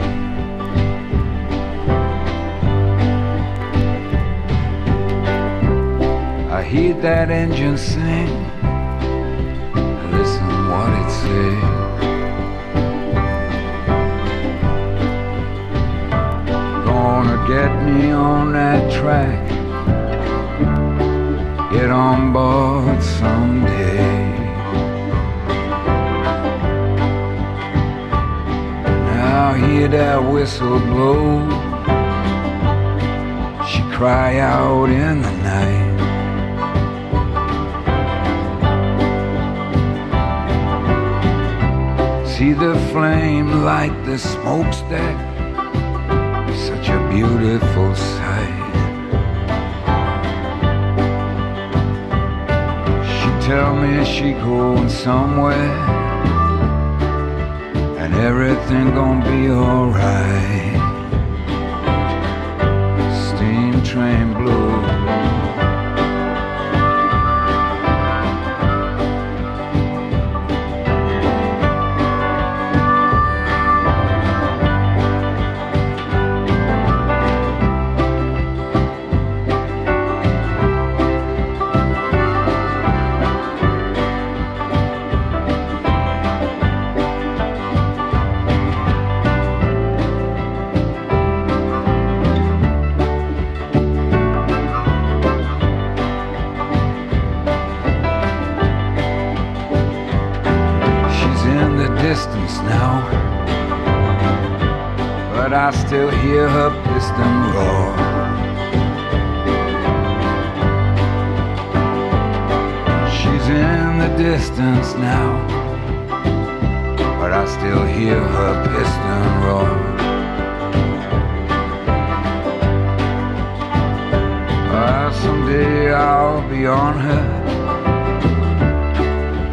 I hear that engine sing, listen what it says. Gonna get me on that track, get on board someday. Now hear that whistle blow, she cry out in the night. See the flame light the smokestack, such a beautiful sight. She tell me she going somewhere, and everything gonna be alright. Steam train blues. Distance now, but I still hear her piston roar. She's in the distance now, but I still hear her piston roar. Someday I'll be on her,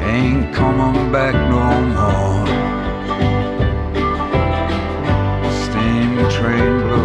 ain't coming back no more. Steam train blue.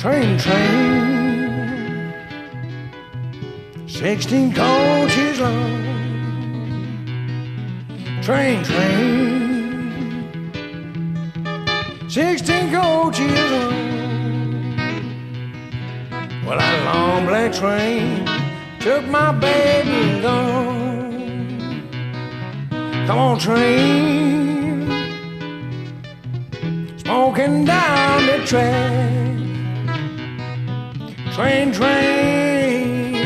Train, train, 16 coaches long. Train, train, 16 coaches long. Well, that long black train took my baby and gone. Come on, train, smoking down the track. Train, train,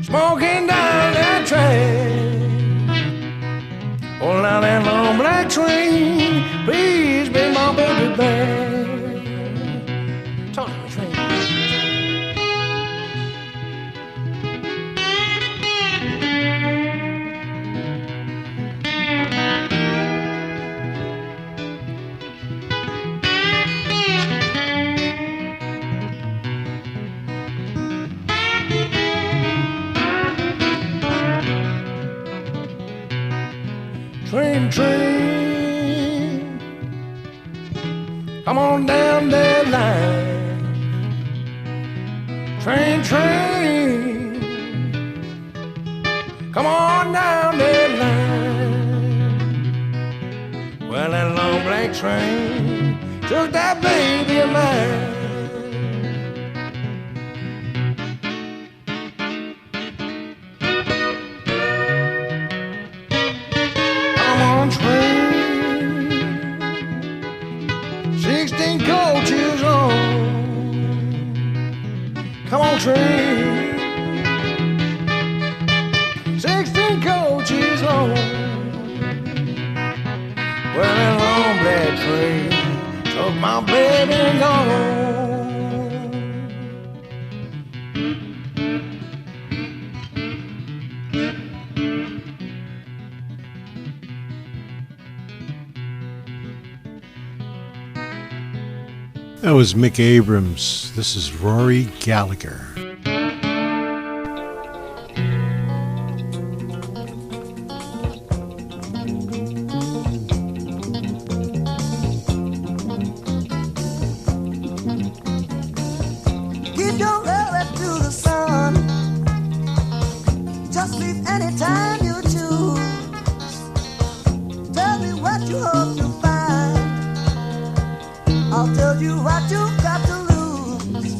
smoking down that track. Oh, now that long black train, please bring my baby back. Talk to me, train. Train, train, come on down that line. Train, train, come on down that line. black train took that baby of mine. Come on, train, 16 coaches on. Come on, train, 16 coaches on. Well, that long black train took my baby and gone. That was Mick Abrams. This is Rory Gallagher. Keep your railway to the sun. Just leave anytime you choose. Tell me what you hope to find. I'll tell you what you've got to lose.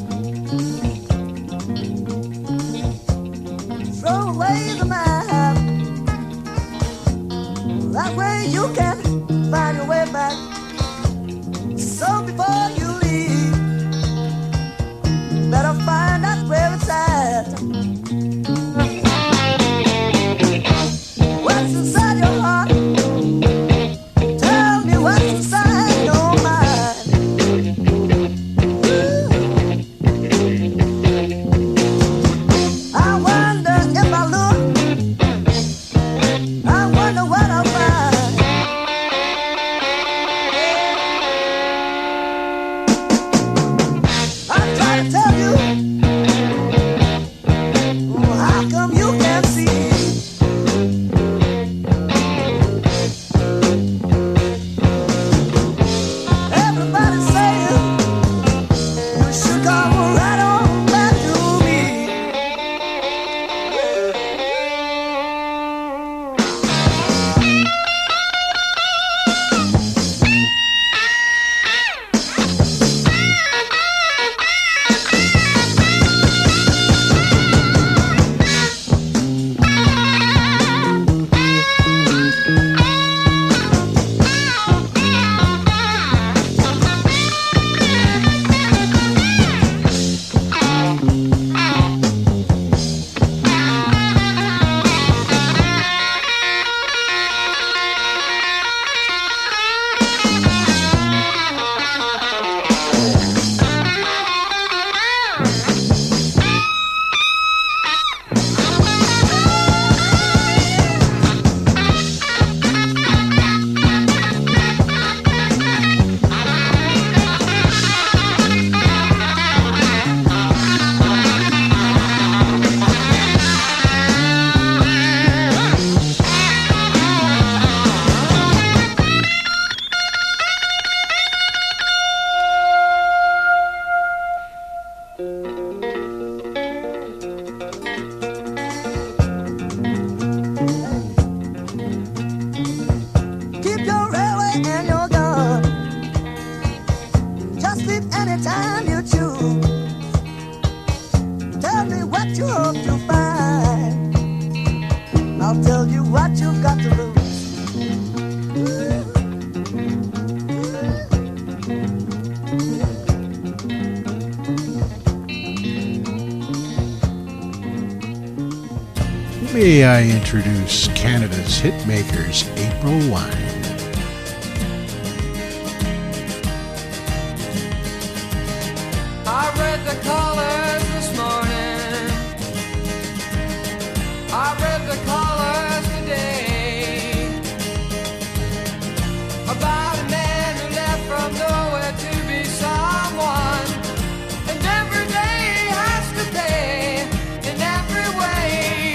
Throw away the map. That way you can find your way back. So before you leave, better find out where it's at. What's inside your heart? Tell me what's inside your mind. I wonder if I look, I wonder what I'll find. I try to tell you, how come you can't see? Everybody's saying you should come right on back to me. Keep your railway and your gun. Just leave anytime you choose. Tell me what you hope to find. I'll tell you what you've got to lose. May I introduce Canada's hitmakers, April Wine. I read the colors this morning. I read the colors today. About a man who left from nowhere to be someone. And every day he has to pay in every way.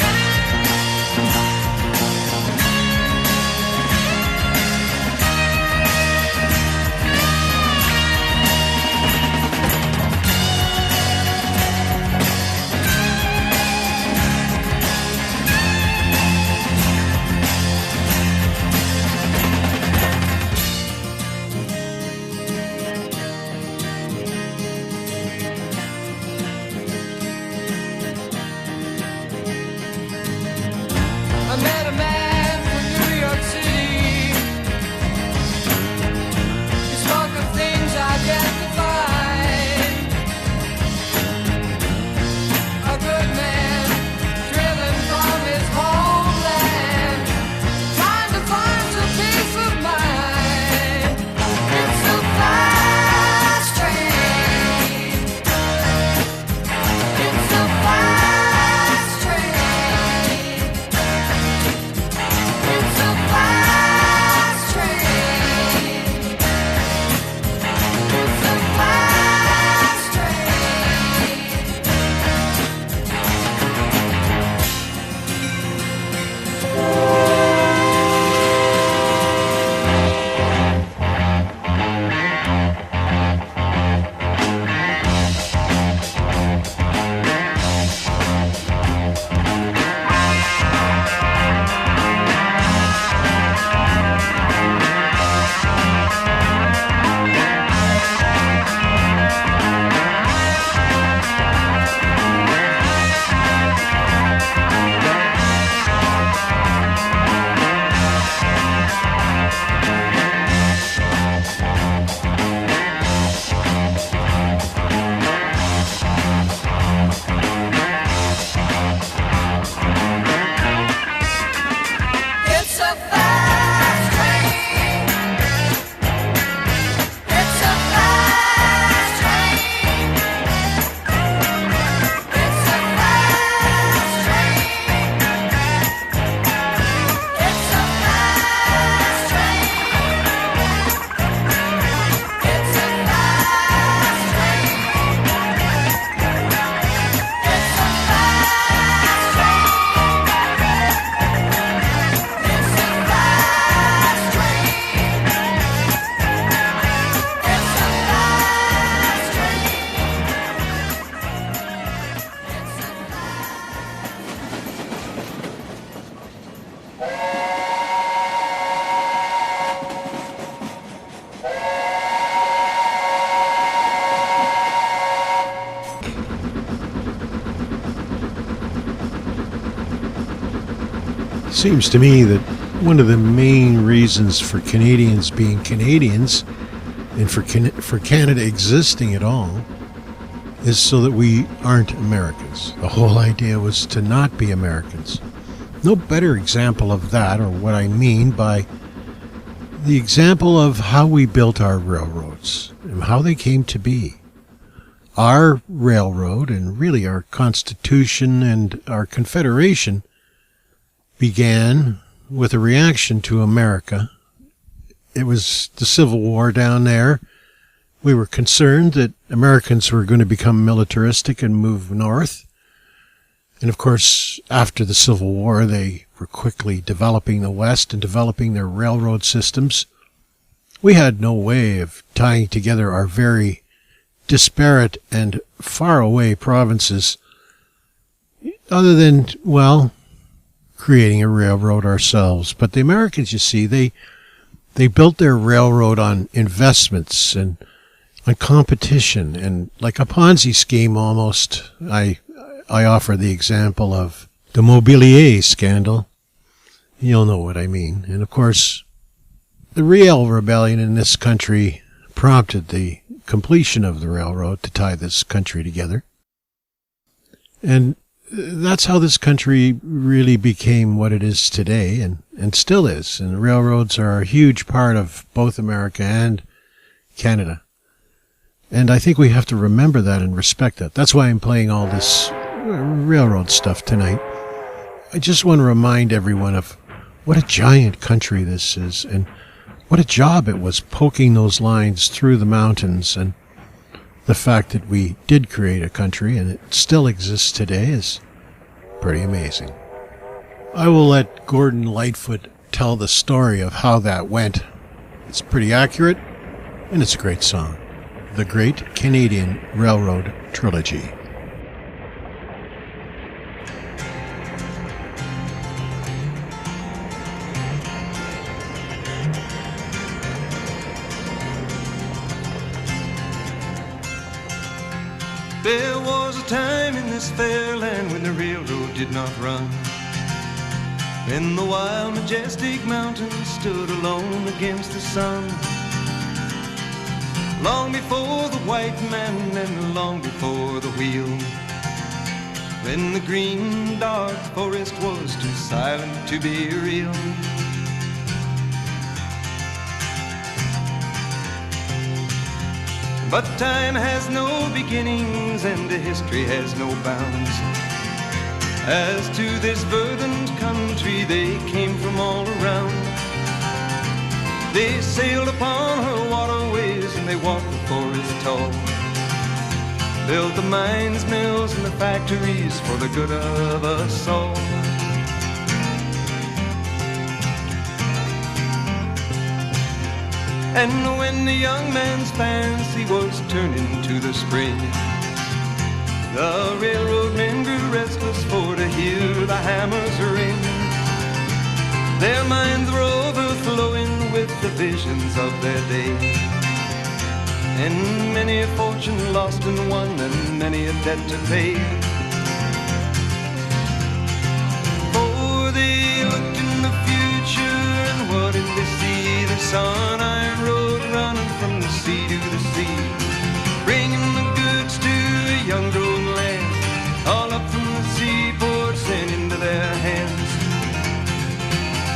Seems to me that one of the main reasons for Canadians being Canadians and for Canada existing at all is so that we aren't Americans. The whole idea was to not be Americans. No better example of that, or what I mean by the example of how we built our railroads and how they came to be. Our railroad, and really our Constitution and our Confederation, began with a reaction to America. It was the Civil War down there. We were concerned that Americans were going to become militaristic and move north. And of course, after the Civil War, they were quickly developing the West and developing their railroad systems. We had no way of tying together our very disparate and faraway provinces other than, well, creating a railroad ourselves. But the Americans, you see, they built their railroad on investments and on competition, and like a Ponzi scheme almost. I offer the example of the Mobilier scandal. You'll know what I mean. And of course, the Riel Rebellion in this country prompted the completion of the railroad to tie this country together. And that's how this country really became what it is today, and still is. And railroads are a huge part of both America and Canada. And I think we have to remember that and respect that. That's why I'm playing all this railroad stuff tonight. I just want to remind everyone of what a giant country this is, and what a job it was poking those lines through the mountains. And the fact that we did create a country and it still exists today is pretty amazing. I will let Gordon Lightfoot tell the story of how that went. It's pretty accurate, and it's a great song. The Great Canadian Railroad Trilogy. There was a time in this fair land when the railroad did not run, when the wild, majestic mountains stood alone against the sun. Long before the white man and long before the wheel, when the green, dark forest was too silent to be real. But time has no beginnings and history has no bounds. As to this verdant country they came from all around. They sailed upon her waterways and they walked the forest tall, built the mines, mills, and the factories for the good of us all. And when the young man's fancy was turned into the spring, the railroad men grew restless for to hear the hammers ring. Their minds were overflowing with the visions of their day, and many a fortune lost and won, and many a debt to pay. For they looked in the future, and what did they see? They saw an iron road running from the sea to the sea, bringing the goods to a young growing land, all up from the seaports and into their hands.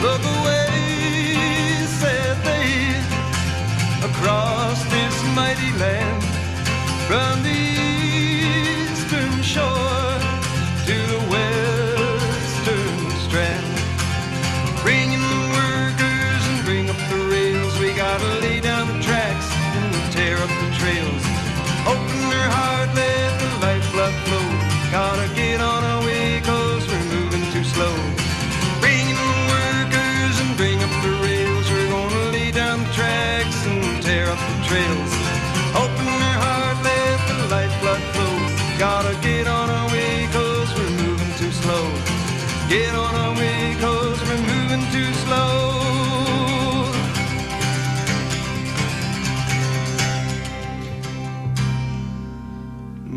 Look away, said they, across this mighty land, from the eastern shore to the western strand. Bringing the workers and bring up the rails, we gotta lay down the tracks and tear up the trails. Open their heart, let the lifeblood flow. Gotta get on our way, cause we're moving too slow. Bringing the workers and bring up the rails, we're gonna lay down the tracks and tear up the trails. Open their heart, let the lifeblood flow. Gotta get on our way, cause we're moving too slow. Get on our way, cause we're moving too slow.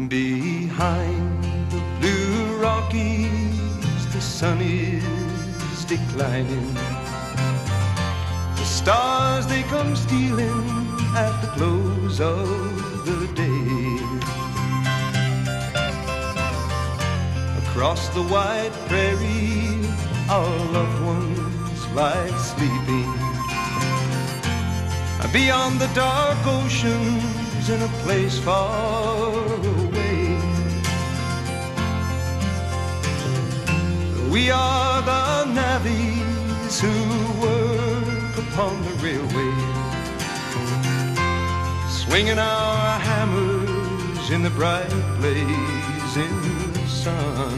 Behind the blue Rockies, the sun is declining. stars they come stealing at the close of the day. Across the wide prairie, our loved ones lie sleeping. Beyond the dark oceans in a place far away. We are the navvies who work upon the railway, swinging our hammers in the bright blazing sun,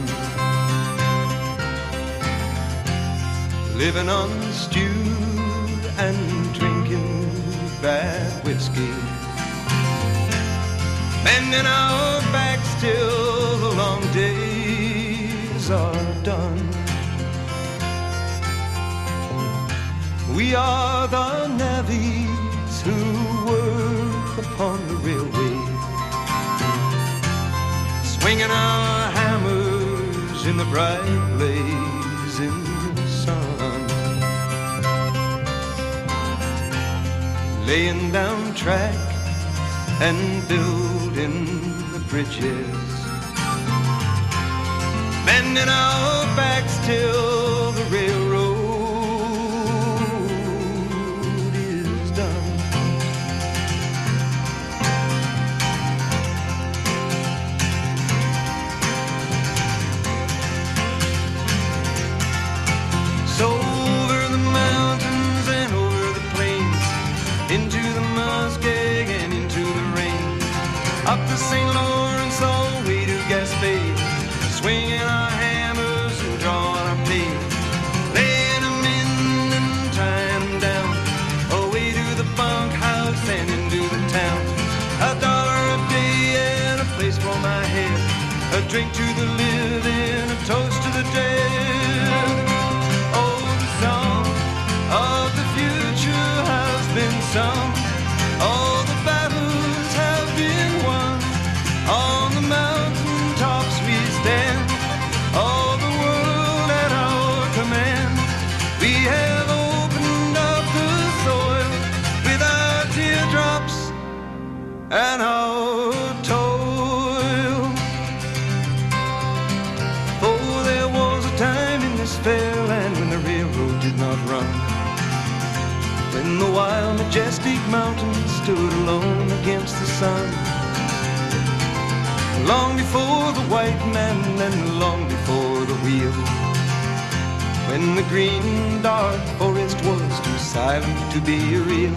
living on stew and drinking bad whiskey, bending our backs till the long days are done. We are the navvies who work upon the railway, swinging our hammers in the bright blazing sun, laying down track and building the bridges, bending our backs till the railroad is done. So over the mountains and over the plains, into the muskeg and into the rain, up the St. Lawrence all the way to Gaspé, swinging our hammers and drawing our pay, laying them in and tying them down, away to the bunkhouse and into the town. $1 a day and a place for my head, a drink to the living, a toast to the dead. Oh, the song of the future has been sung, all the battles have been won, on the mountain tops we stand, all the world at our command. We have opened up the soil with our teardrops and our toil. Oh, there was a time in this fair land when the railroad did not run, when the wild majestic mountains stood alone against the sun, long before the white man and long before the wheel, when the green dark forest was too silent to be real,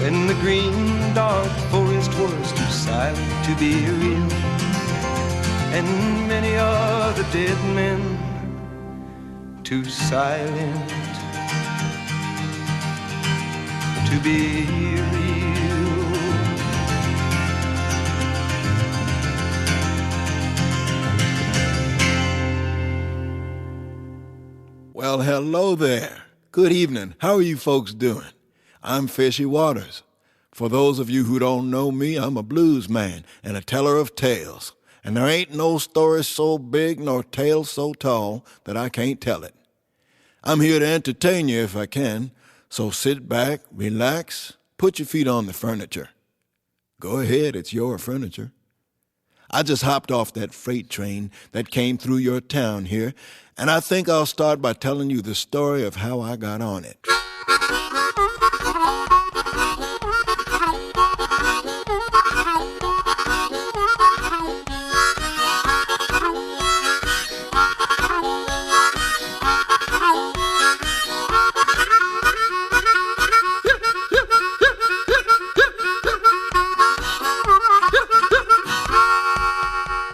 when the green dark forest was too silent to be real, and many are the dead men too silent to be real. Well, hello there. Good evening. How are you folks doing? I'm Fishy Waters. For those of you who don't know me, I'm a blues man and a teller of tales. And there ain't no story so big nor tale so tall that I can't tell it. I'm here to entertain you if I can, so sit back, relax, put your feet on the furniture. Go ahead, it's your furniture. I just hopped off that freight train that came through your town here, and I think I'll start by telling you the story of how I got on it.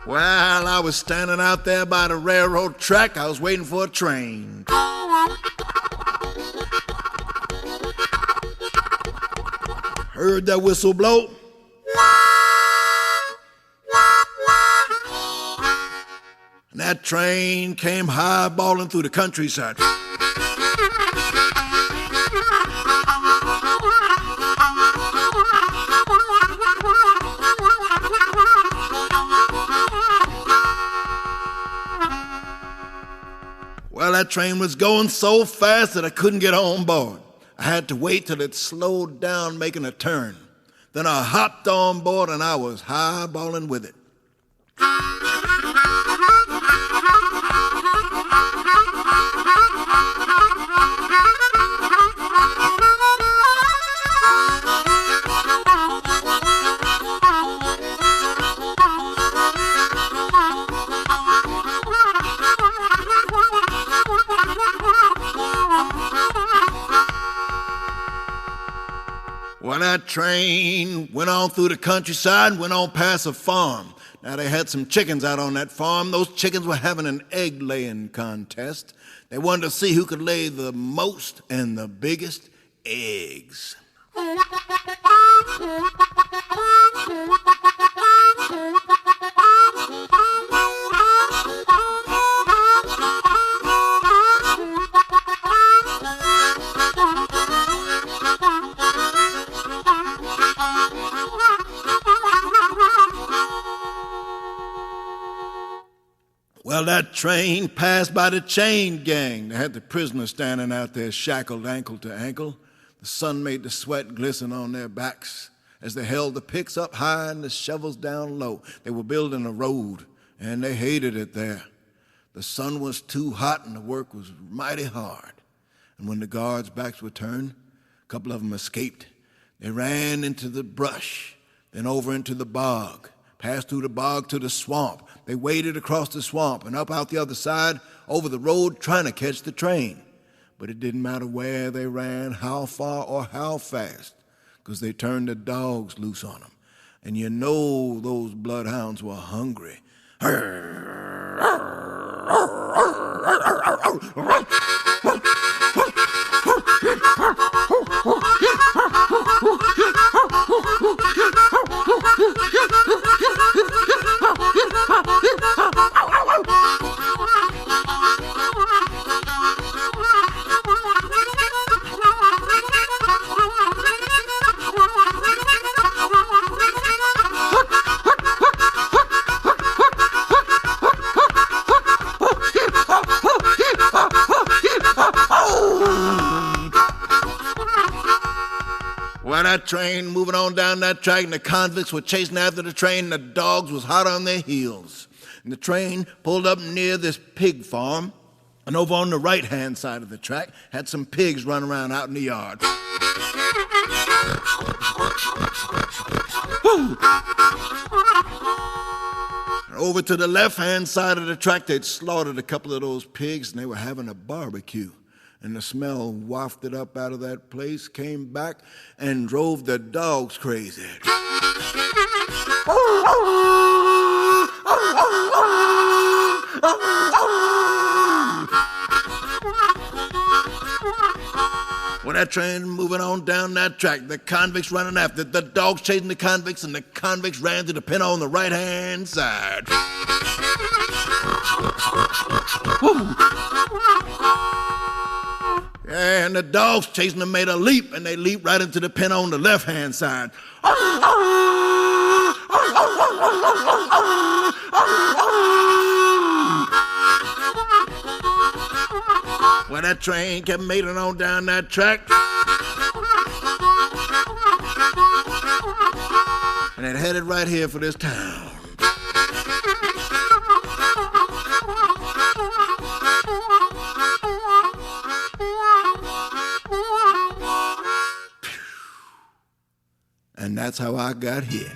Well, I was standing out there by the railroad track. I was waiting for a train. Heard that whistle blow? And that train came highballing through the countryside. Well, that train was going so fast that I couldn't get on board. I had to wait till it slowed down making a turn. Then I hopped on board and I was highballing with it. Well, that train went on through the countryside and went on past a farm. Now, they had some chickens out on that farm. Those chickens were having an egg-laying contest. They wanted to see who could lay the most and the biggest eggs. Well, that train passed by the chain gang. They had the prisoners standing out there shackled ankle to ankle. The sun made the sweat glisten on their backs as they held the picks up high and the shovels down low. They were building a road, and they hated it there. The sun was too hot and the work was mighty hard. And when the guards' backs were turned, a couple of them escaped. They ran into the brush, then over into the bog, passed through the bog to the swamp. They waded across the swamp and up out the other side over the road trying to catch the train. But it didn't matter where they ran, how far or how fast, because they turned the dogs loose on them. And you know those bloodhounds were hungry. Well, that train moving on down that track, and the convicts were chasing after the train, and the dogs was hot on their heels. And the train pulled up near this pig farm, and over on the right-hand side of the track had some pigs running around out in the yard. And over to the left-hand side of the track, they'd slaughtered a couple of those pigs, and they were having a barbecue. And the smell wafted up out of that place, came back, and drove the dogs crazy. Well, that train moving on down that track, the convicts running after it, the dogs chasing the convicts, and the convicts ran to the pen on the right-hand side. And the dogs chasing them made a leap, and they leaped right into the pen on the left-hand side. Well, that train kept making on down that track. And it headed right here for this town. And that's how I got here.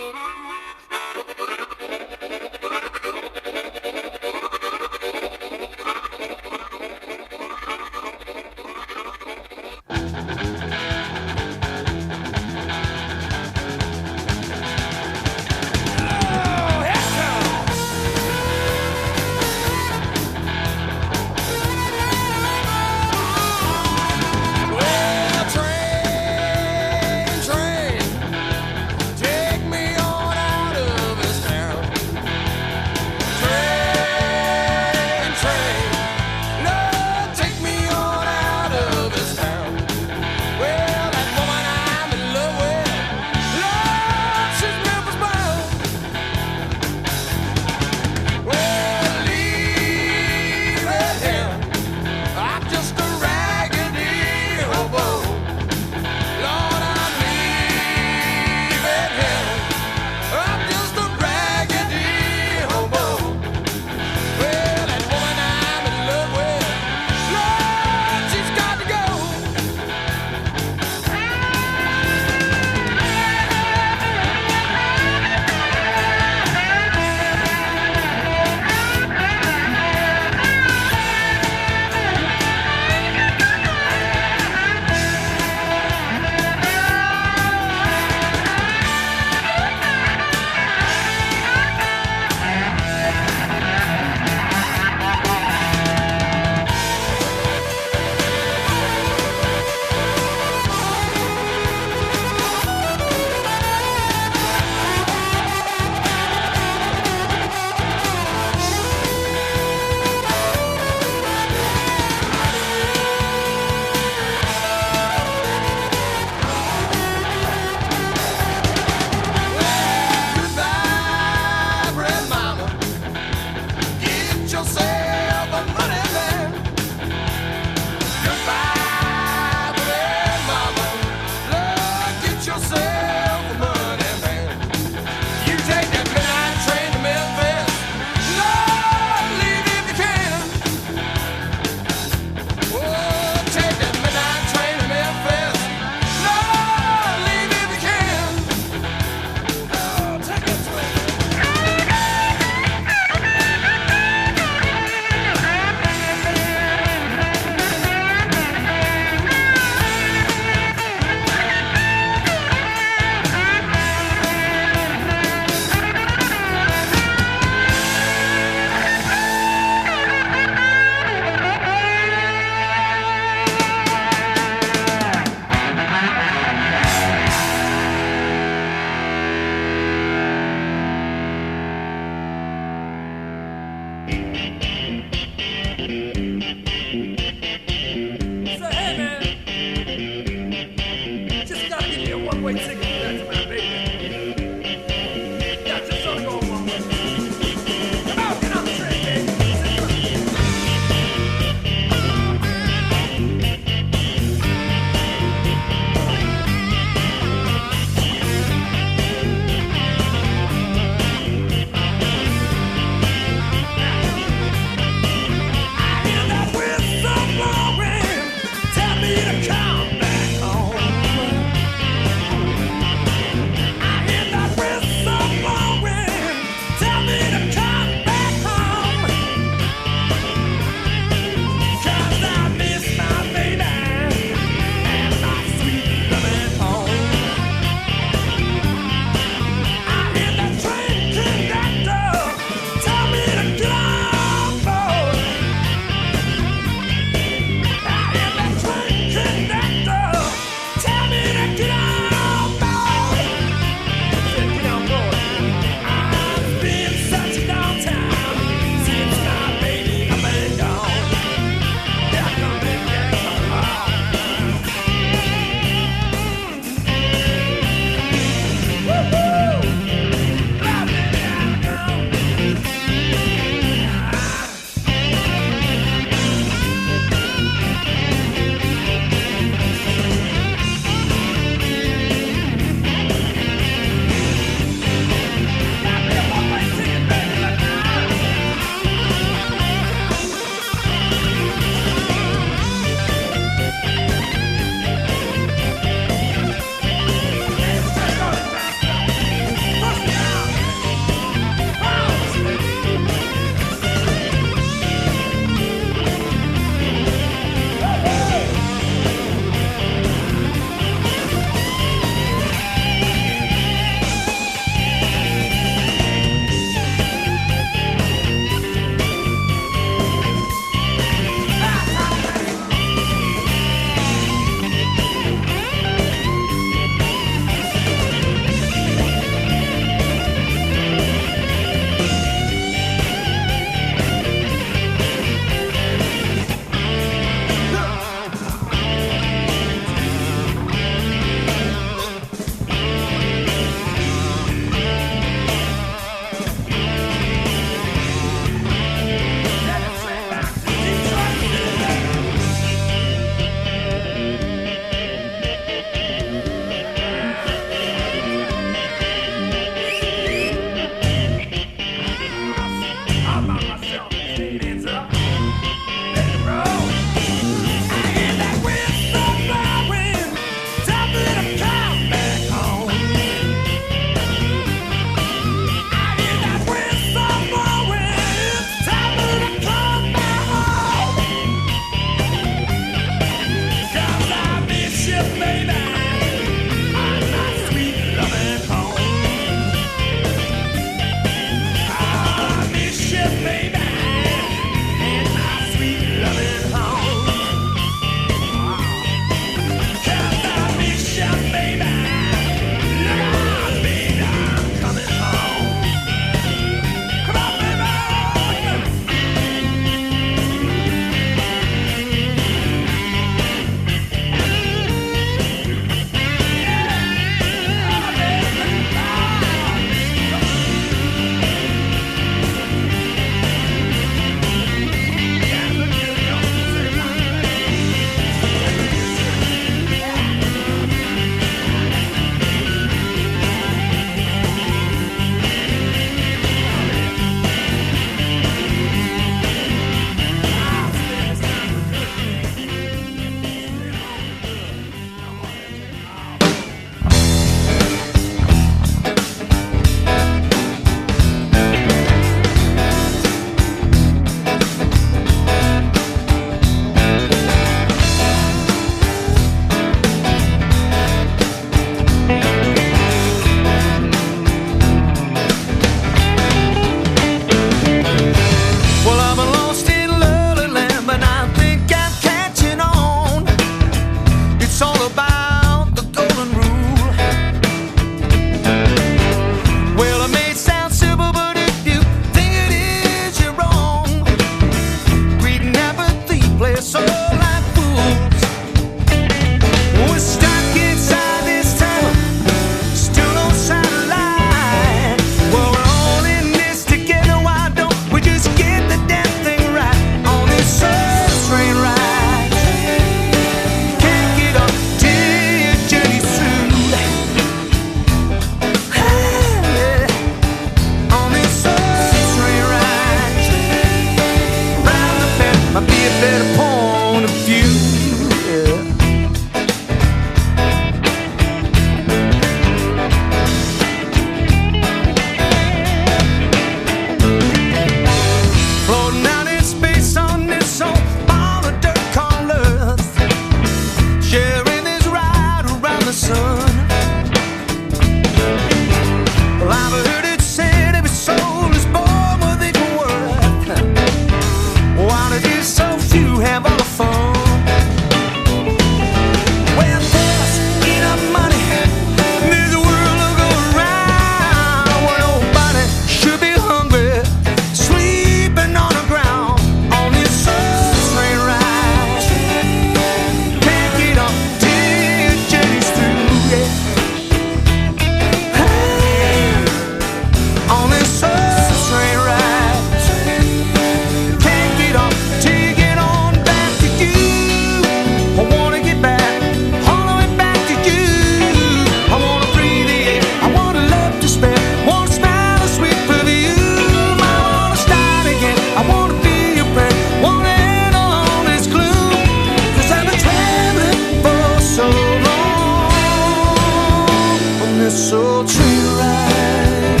soul train ride.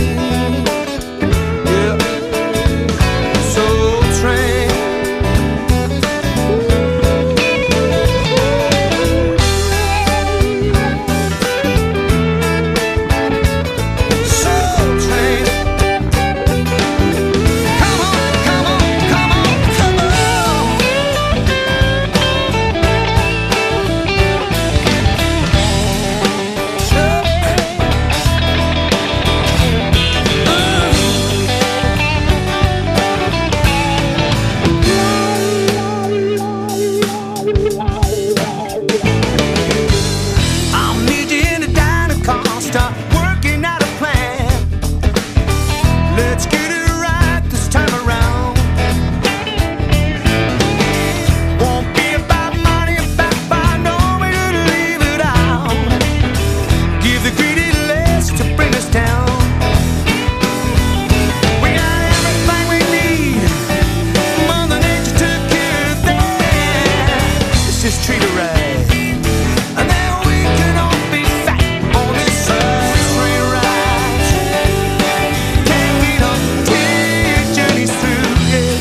Yeah, soul train. Soul train. Come on, come on, come on, come on. I'll meet you in the diner car, start working out a plan. Let's get it right this time around. Won't be about money, about by no way to leave it out. Give the greedy less to bring us down. We got everything we need. Mother Nature took care of that. Let's just treat her right. And then we can all be fat on this soul train ride. Can't beat up, take journeys through, yeah.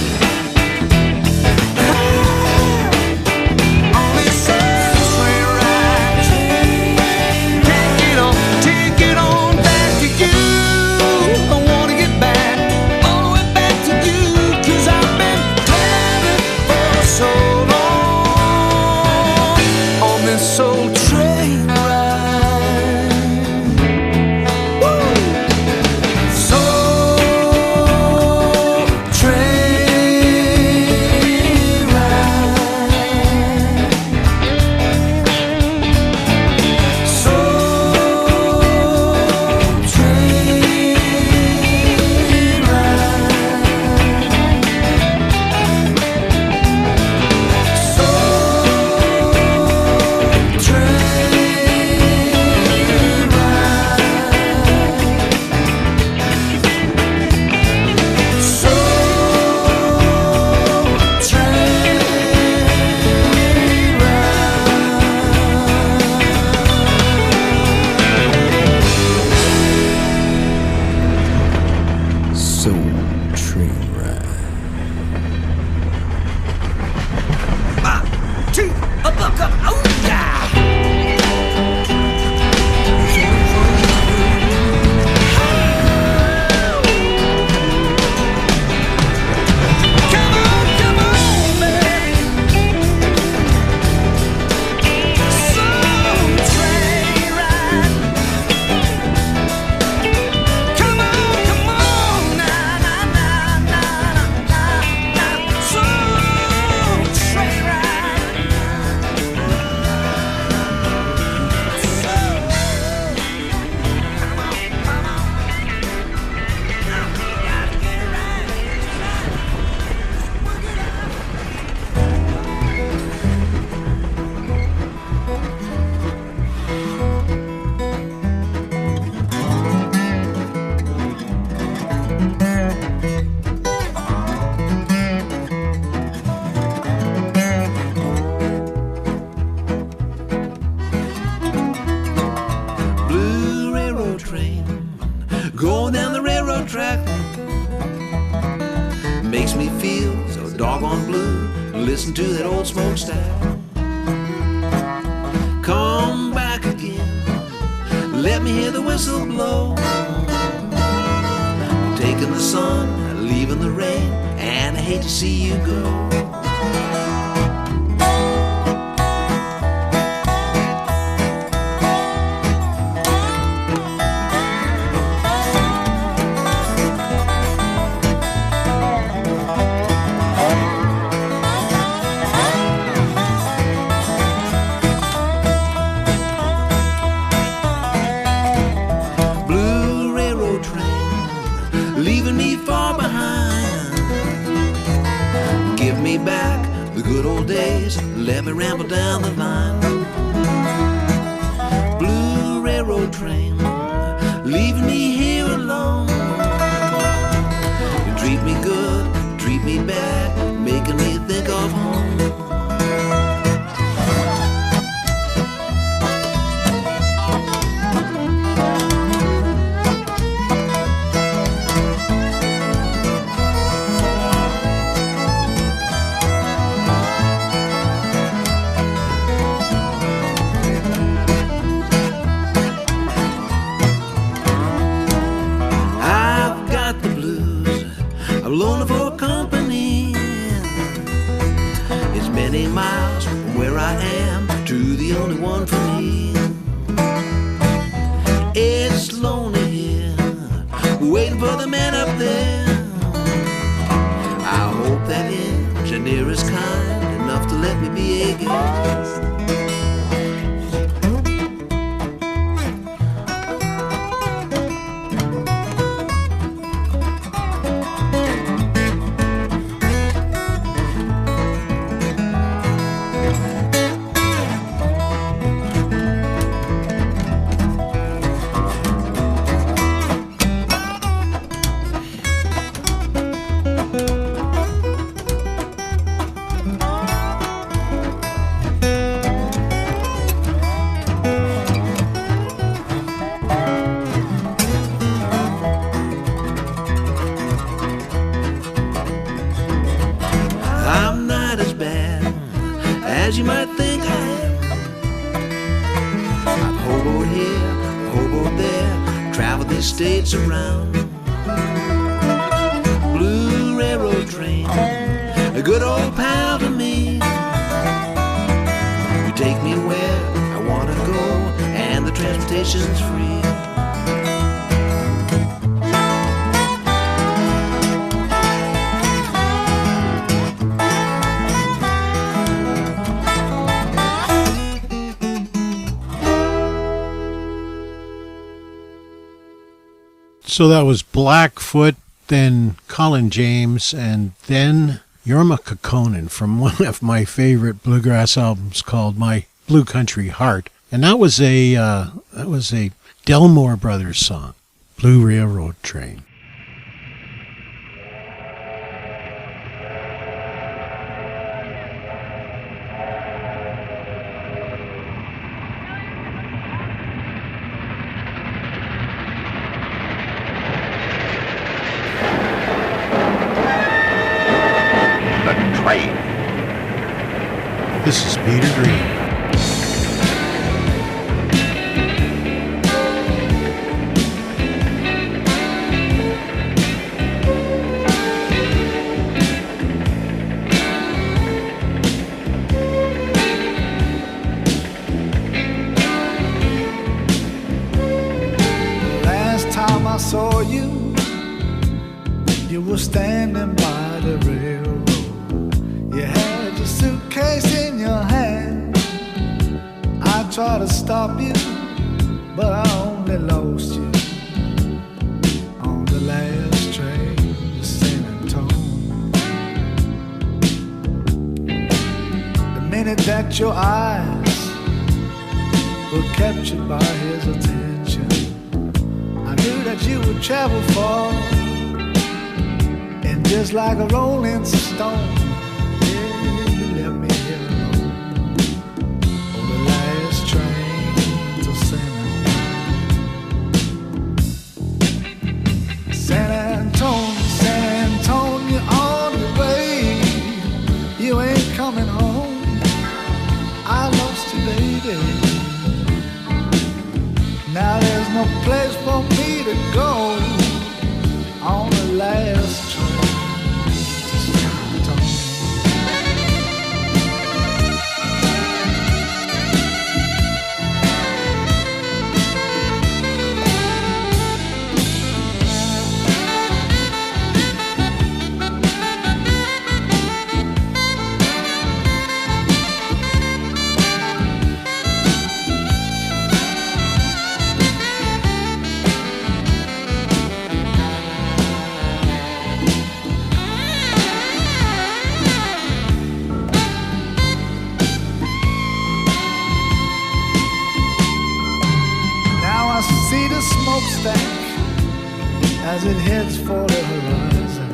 On this soul train ride. Can't get on, take it on back to you. I wanna get back, all the way back to you. 'Cause I've been driving for so long on this soul train ride. Woo! Soul train ride. Soul train going down the railroad track. Makes me feel so doggone blue. Listen to that old smokestack. Come back again, let me hear the whistle blow. Taking the sun, leaving the rain, and I hate to see you go. Leaving me far behind. Give me back the good old days. Let me ramble down the line. Blue railroad train, leaving me here alone. You treat me good, treat me bad, making me think of home. I'm lonely for company. It's many miles from where I am to the only one for me. It's lonely here, waiting for the man up there. I hope that engineer is kind enough to let me be a guest. As you might think I am. I've hoboed here, hoboed there, traveled these states around. Blue railroad train, a good old pal to me. You take me where I want to go, and the transportation's free. So that was Blackfoot, then Colin James, and then Jorma Kaukonen from one of my favorite bluegrass albums called My Blue Country Heart. And that was a Delmore Brothers song, Blue Railroad Train. This is Peter Green. Last time I saw you, you were standing by the railroad. You had your suitcase in your hand. I tried to stop you, but I only lost you on the last train to San Antonio. The minute that your eyes were captured by his attention, I knew that you would travel far, and just like a rolling stone, San Antonio, on the way. You ain't coming home. I lost you, baby. Now there's no place for me to go on the last train to San Antonio. As it heads for the horizon,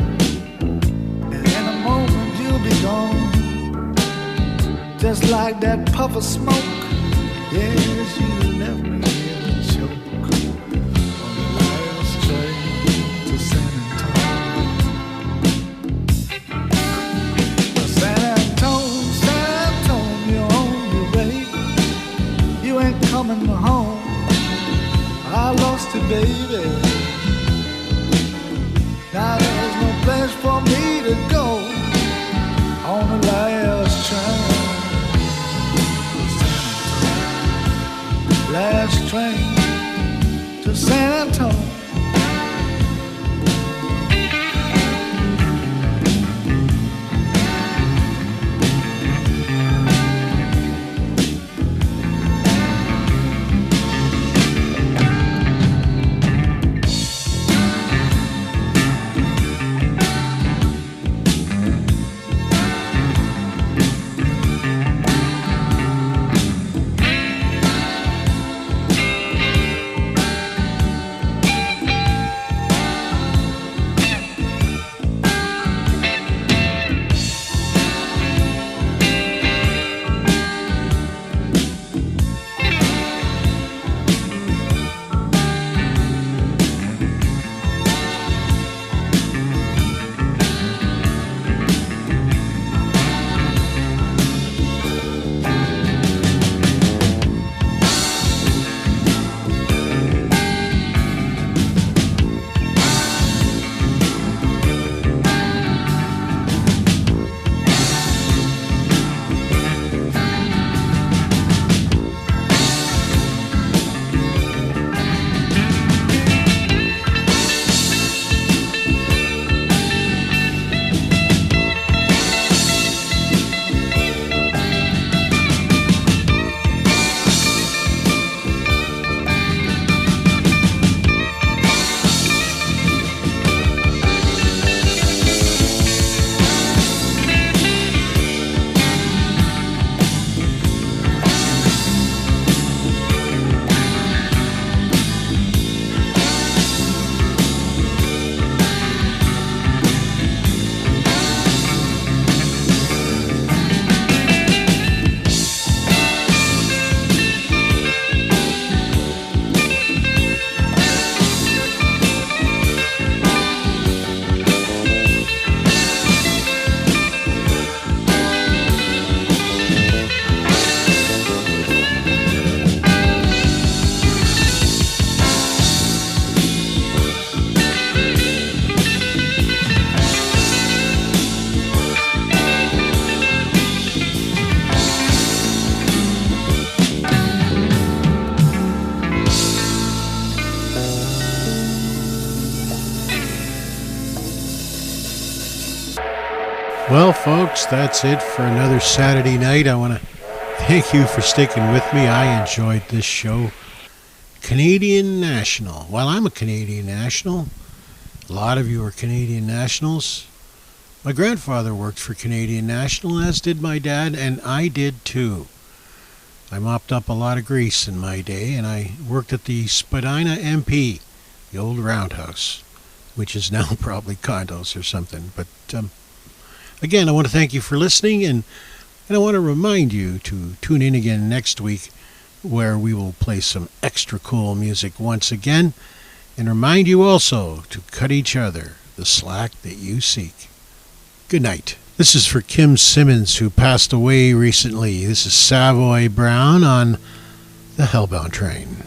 and in a moment you'll be gone, just like that puff of smoke. Yes, you left me here to choke on the last train to San Antonio. San Antonio, on your way. You ain't coming home. I lost you, baby. Now there's no place for train to San Antonio. Well, folks, that's it for another Saturday night. I want to thank you for sticking with me. I enjoyed this show. Canadian National. Well, I'm a Canadian national. A lot of you are Canadian nationals. My grandfather worked for Canadian National, as did my dad, and I did too. I mopped up a lot of grease in my day, and I worked at the Spadina MP, the old roundhouse, which is now probably condos or something. But again, I want to thank you for listening, and I want to remind you to tune in again next week, where we will play some extra cool music once again, and remind you also to cut each other the slack that you seek. Good night. This is for Kim Simmons, who passed away recently. This is Savoy Brown on the Hellbound Train.